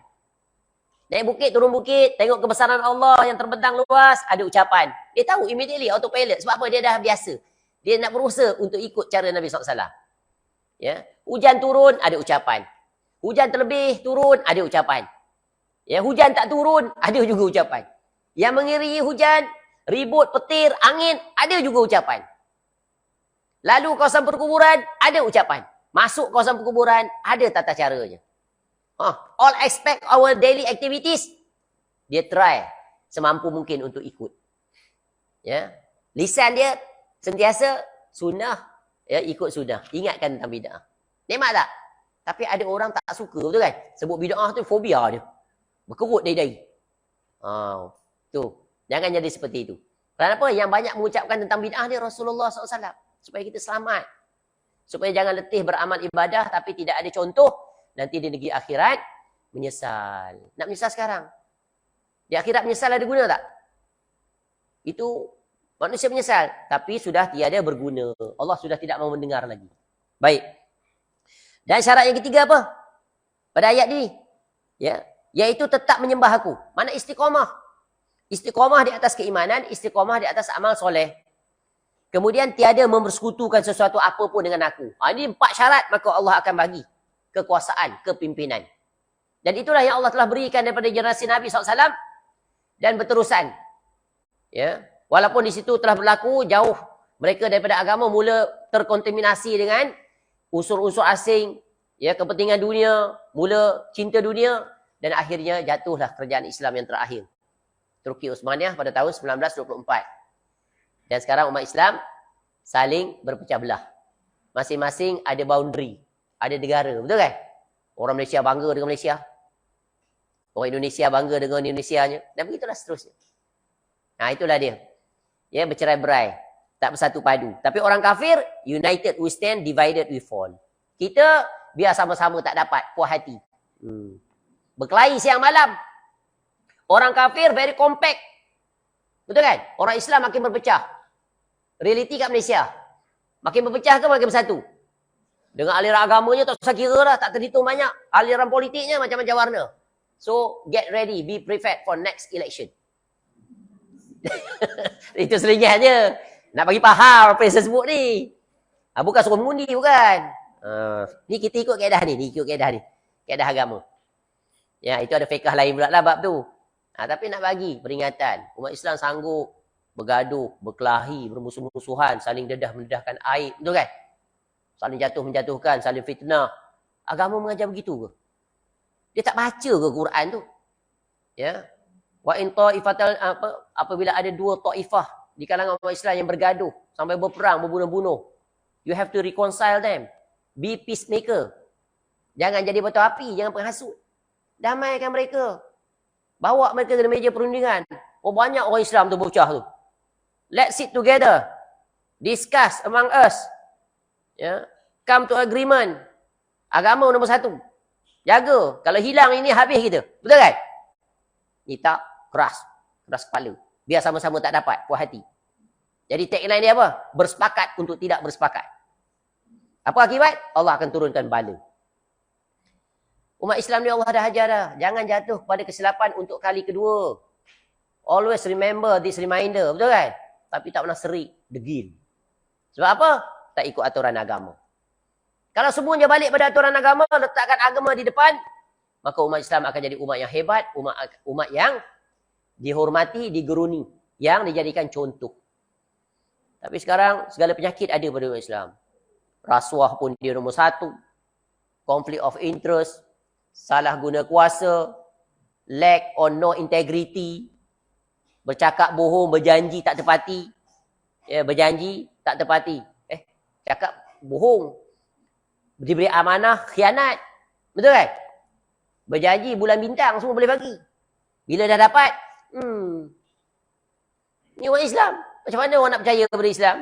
S2: Naik bukit, turun bukit, tengok kebesaran Allah yang terbentang luas, ada ucapan. Dia tahu immediately, autopilot. Sebab apa? Dia dah biasa. Dia nak berusaha untuk ikut cara Nabi SAW. Ya, hujan turun, ada ucapan. Hujan terlebih turun, ada ucapan. Ya, hujan tak turun, ada juga ucapan. Yang mengiringi hujan, ribut, petir, angin, ada juga ucapan. Lalu kawasan perkuburan, ada ucapan. Masuk kawasan perkuburan, ada tata caranya. All aspect our daily activities, dia try semampu mungkin untuk ikut. Ya, lisan dia sentiasa sunnah, ya, ikut sunnah. Ingatkan tentang bid'ah. Nikmat tak? Tapi ada orang tak suka, betul kan? Sebut bid'ah tu fobia dia. Berkerut dari. Tu. Jangan jadi seperti itu. Kenapa? Yang banyak mengucapkan tentang bid'ah ni Rasulullah SAW. Supaya kita selamat. Supaya jangan letih beramal ibadah tapi tidak ada contoh. Nanti di negeri akhirat menyesal. Nak menyesal sekarang? Di akhirat menyesal ada guna tak? Itu manusia menyesal. Tapi sudah tiada berguna. Allah sudah tidak mau mendengar lagi. Baik. Dan syarat yang ketiga apa? Pada ayat ini. Ya, iaitu tetap menyembah aku. Mana istiqamah? Istiqamah di atas keimanan, istiqamah di atas amal soleh. Kemudian tiada mempersekutukan sesuatu apapun dengan aku. Ini 4 syarat, maka Allah akan bagi kekuasaan, kepimpinan. Dan itulah yang Allah telah berikan daripada generasi Nabi SAW dan berterusan. Ya, walaupun di situ telah berlaku jauh mereka daripada agama mula terkontaminasi dengan unsur-unsur asing, ya, kepentingan dunia, mula cinta dunia dan akhirnya jatuhlah kerajaan Islam yang terakhir. Turki Utsmaniyah pada tahun 1924. Dan sekarang umat Islam saling berpecah belah. Masing-masing ada boundary, ada negara, betul kan? Orang Malaysia bangga dengan Malaysia. Orang Indonesia bangga dengan Indonesianya. Dan begitulah seterusnya. Nah, itulah dia. Ya, bercerai-berai, tak bersatu padu. Tapi orang kafir, united we stand, divided we fall. Kita biar sama-sama tak dapat puas hati. Berkelahi siang malam. Orang kafir very compact. Betul kan? Orang Islam makin berpecah. Realiti kat Malaysia. Makin berpecah ke makin bersatu? Dengan aliran agamanya tak usah kira lah. Tak terhitung banyak. Aliran politiknya macam-macam warna. So, get ready. Be prepared for next election. Itu seringan je. Nak bagi faham apa yang saya sebut ni. Bukan suruh mengundi, bukan. Ni kita ikut kaedah ni. Ikut kaedah ni. Kaedah agama. Ya, itu ada fiqh lain pula lah bab tu. Tapi nak bagi peringatan. Umat Islam sanggup bergaduh, berkelahi, bermusuh-musuhan, saling dedah-mendedahkan aib. Betul kan? Saling jatuh-menjatuhkan, saling fitnah. Agama mengajar begitu ke? Dia tak baca ke Quran tu? Ya. Wa in ta'ifatal apabila ada 2 taifah di kalangan umat Islam yang bergaduh sampai berperang, berbunuh-bunuh. You have to reconcile them. Be peacemaker. Jangan jadi batu api, jangan penghasut. Damaikan mereka. Bawa mereka ke meja perundingan. Oh, banyak orang Islam tu bocah tu. Let's sit together. Discuss among us. Ya. Come to agreement. Agama nombor 1. Jaga. Kalau hilang ini, habis kita. Betul kan? Ni tak keras. Keras kepala. Biar sama-sama tak dapat. Puas hati. Jadi tagline dia apa? Bersepakat untuk tidak bersepakat. Apa akibat? Allah akan turunkan bala. Umat Islam ni Allah dah ajar dah. Jangan jatuh pada kesilapan untuk kali kedua. Always remember this reminder. Betul kan? Tapi tak pernah serik. Degil. Sebab apa? Tak ikut aturan agama. Kalau semuanya balik pada aturan agama, letakkan agama di depan, maka umat Islam akan jadi umat yang hebat, umat yang dihormati, digeruni, yang dijadikan contoh. Tapi sekarang segala penyakit ada pada umat Islam. Rasuah pun dia nombor 1. Conflict of interest, salah guna kuasa, lack or no integrity, bercakap bohong, berjanji tak tepati. Ya, berjanji tak tepati. Cakap bohong. Diberi amanah, khianat. Betul kan? Berjanji bulan bintang semua boleh bagi. Bila dah dapat, ni orang Islam. Macam mana orang nak percaya kepada Islam?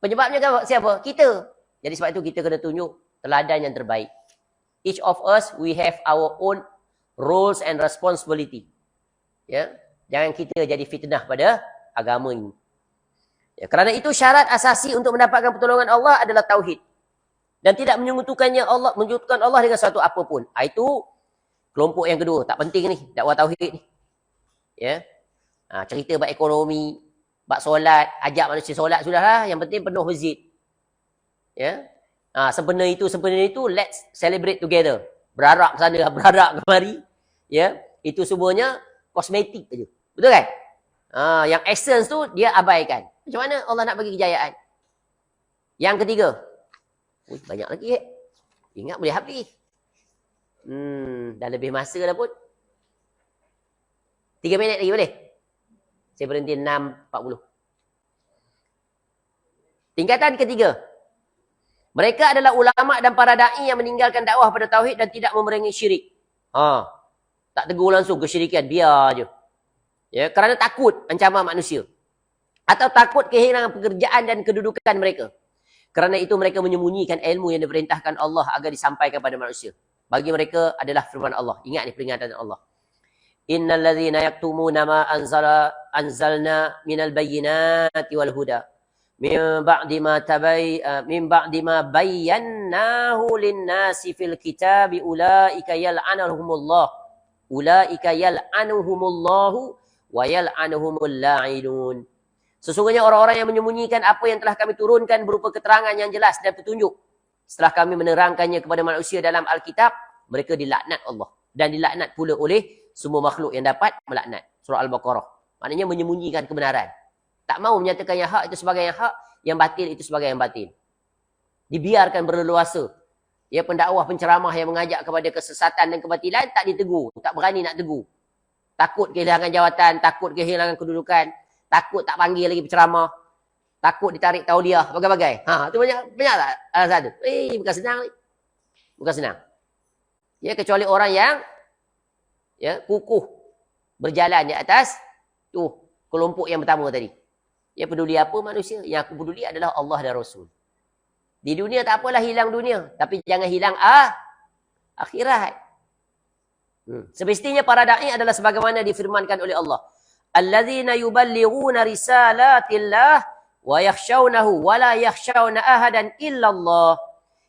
S2: Penyebabnya kan siapa? Kita. Jadi sebab itu kita kena tunjuk teladan yang terbaik. Each of us, we have our own roles and responsibility. Ya, jangan kita jadi fitnah pada agama ini. Ya, kerana itu syarat asasi untuk mendapatkan pertolongan Allah adalah tauhid. Dan tidak menyekutukan Allah dengan sesuatu apapun. Itu kelompok yang kedua. Tak penting ni, dakwah tauhid ni. Ya. Cerita bab ekonomi, bab solat, ajak manusia solat sudahlah. Yang penting penuh masjid. Ya. Sempena itu, let's celebrate together. Berarak ke sana, berarak kemari. Ya. Itu semuanya kosmetik saja. Betul kan? Yang essence tu dia abaikan. Macam mana Allah nak bagi kejayaan? Yang ketiga. Banyak lagi. Ingat boleh habis. Dah lebih masa dah pun. 3 minit lagi boleh? Saya berhenti 6.40. Tingkatan ketiga. Mereka adalah ulama dan para da'i yang meninggalkan dakwah pada tauhid dan tidak memerangi syirik. Tak tegur langsung kesyirikan. Biar je. Ya, kerana takut ancaman manusia. Atau takut kehilangan pekerjaan dan kedudukan mereka. Kerana itu mereka menyembunyikan ilmu yang diperintahkan Allah agar disampaikan kepada manusia. Bagi mereka adalah firman Allah. Ingat ni peringatan Allah. Innal ladzina yaktumuna ma anzalna minal bayyinati wal huda min ba'di ma bayyanahu lin-nasi fil kitabi ulaika yal'anuhumullah. Ulaika yal'anuhumullahu wa yal'anuhumul la'inun. Sesungguhnya orang-orang yang menyembunyikan apa yang telah kami turunkan berupa keterangan yang jelas dan petunjuk. Setelah kami menerangkannya kepada manusia dalam Alkitab, mereka dilaknat Allah. Dan dilaknat pula oleh semua makhluk yang dapat melaknat. Surah Al-Baqarah. Maknanya menyembunyikan kebenaran. Tak mahu menyatakan yang hak itu sebagai yang hak, yang batil itu sebagai yang batil. Dibiarkan berleluasa. Ya, pendakwah, penceramah yang mengajak kepada kesesatan dan kebatilan tak ditegur. Tak berani nak tegur. Takut kehilangan jawatan, takut kehilangan kedudukan. Takut tak panggil lagi penceramah. Takut ditarik tauliah. Bagai-bagai. Tu banyak tak alasan tu. Bukan senang ni. Bukan senang. Ya, kecuali orang yang kukuh berjalan di atas tu kelompok yang pertama tadi. Ya, peduli apa manusia? Yang aku peduli adalah Allah dan Rasul. Di dunia tak apalah hilang dunia. Tapi jangan hilang akhirat. Semestinya para da'i adalah sebagaimana difirmankan oleh Allah. Alladzina yuballighuna risalatillah wa yakhshawnahu wa la yakhshawna ahadan illallah.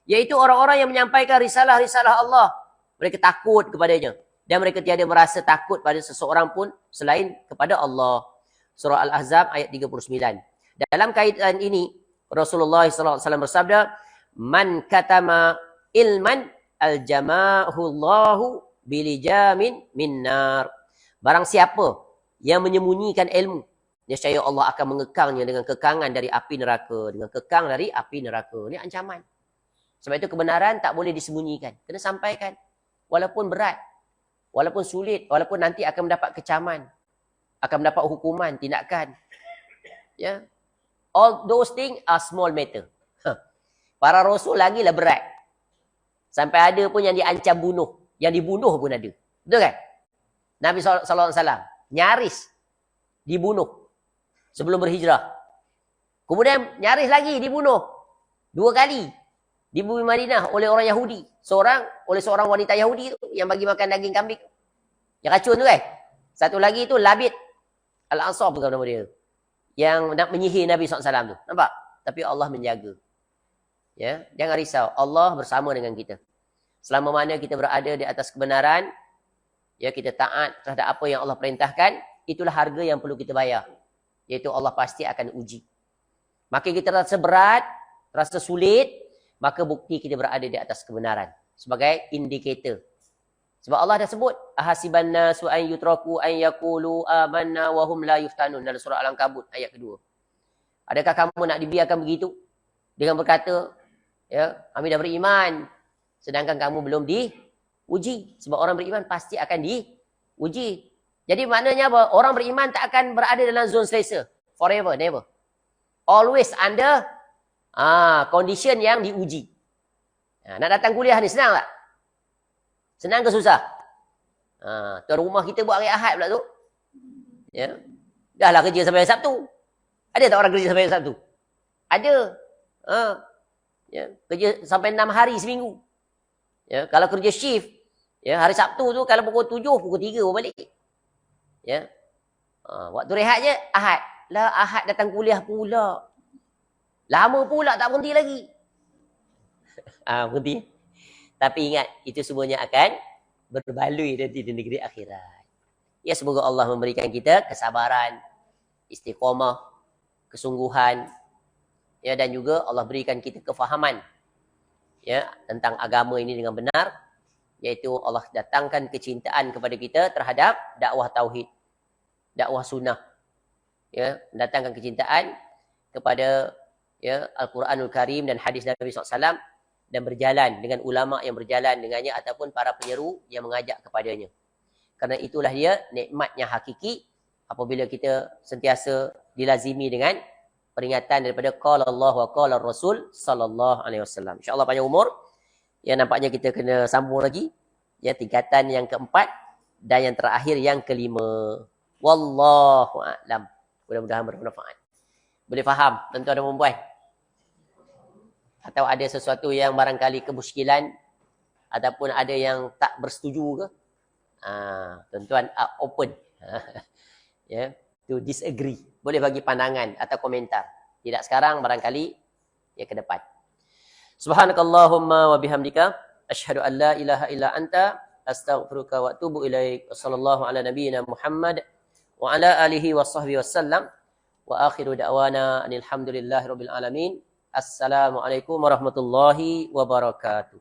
S2: Yaitu orang-orang yang menyampaikan risalah-risalah Allah. Mereka takut kepadanya. Dan mereka tiada merasa takut pada seseorang pun selain kepada Allah. Surah Al-Ahzab ayat 39. Dalam kaitan ini, Rasulullah SAW bersabda, Man katama ilman aljama'ahullahu bilijamin minnar. Barang siapa yang menyembunyikan ilmu, nescaya Allah akan mengekangnya dengan kekangan dari api neraka. Dengan kekang dari api neraka. Ini ancaman. Sebab itu kebenaran tak boleh disembunyikan. Kena sampaikan. Walaupun berat. Walaupun sulit. Walaupun nanti akan mendapat kecaman. Akan mendapat hukuman, tindakan. Ya. All those things are small matter. Para rasul lagi lah berat. Sampai ada pun yang diancam bunuh. Yang dibunuh pun ada. Betul kan? Nabi SAW nyaris dibunuh sebelum berhijrah. Kemudian nyaris lagi dibunuh 2 kali di bumi Madinah oleh orang Yahudi. Oleh seorang wanita Yahudi tu yang bagi makan daging kambing. Yang racun tu kan? Satu lagi tu Labid Al-Ansar bukan nama dia. Yang nak menyihir Nabi SAW tu. Nampak? Tapi Allah menjaga. Ya, jangan risau. Allah bersama dengan kita. Selama mana kita berada di atas kebenaran, ya, kita taat terhadap apa yang Allah perintahkan, itulah harga yang perlu kita bayar. Iaitu Allah pasti akan uji. Makin kita rasa berat, rasa sulit, maka bukti kita berada di atas kebenaran. Sebagai indikator. Sebab Allah dah sebut, ahasiban nasu an yutraku an yaqulu amanna wa hum la yuftanun, dalam surah Al-Ankabut ayat kedua. Adakah kamu nak dibiarkan begitu dengan berkata, ya, kami dah beriman, sedangkan kamu belum diuji. Sebab orang beriman pasti akan diuji. Jadi maknanya apa? Orang beriman tak akan berada dalam zon selesa forever, never. Always under condition yang diuji. Nak datang kuliah ni senang tak? Senang ke susah? Tuan rumah kita buat hari Ahad pula tu. Ya. Dah lah kerja sampai Sabtu. Ada tak orang kerja sampai Sabtu? Ada. Ya. Kerja sampai 6 hari seminggu. Ya. Kalau kerja shift, ya, hari Sabtu tu kalau pukul 7, pukul 3 baru balik. Ya. Waktu rehat je, Ahad. Lah Ahad datang kuliah pula. Lama pula tak berhenti lagi. Berhenti. Tapi ingat, itu semuanya akan berbaloi nanti di negeri akhirat. Ya, semoga Allah memberikan kita kesabaran, istiqamah, kesungguhan, ya, dan juga Allah berikan kita kefahaman, ya, tentang agama ini dengan benar, iaitu Allah datangkan kecintaan kepada kita terhadap dakwah tauhid, dakwah sunnah, ya, datangkan kecintaan kepada, ya, Al-Quranul Karim dan hadis Nabi SAW, dan berjalan dengan ulama yang berjalan dengannya ataupun para penyeru yang mengajak kepadanya. Kerana itulah dia nikmatnya hakiki apabila kita sentiasa dilazimi dengan peringatan daripada qala Allah wa qala Rasul sallallahu alaihi wasallam. Insya-Allah panjang umur. Ya, nampaknya kita kena sambung lagi, ya, tingkatan yang keempat dan yang terakhir yang kelima. Wallahu a'lam. Mudah-mudahan bermanfaat. Boleh faham tuan-tuan dan puan-puan? Atau ada sesuatu yang barangkali kemuskilan ataupun ada yang tak bersetuju ke? Tuan-tuan open. Ya, to disagree. Boleh bagi pandangan atau komentar. Tidak sekarang, barangkali ya ke depan. Subhanakallahumma wa bihamdika asyhadu an la ilaha illa anta astaghfiruka wa atubu ilaik. Wassallallahu ala nabiyyina Muhammad wa ala alihi washabbihi wasallam. Wa akhiru da'wana alhamdulillahi rabbil alamin. Assalamualaikum warahmatullahi wabarakatuh.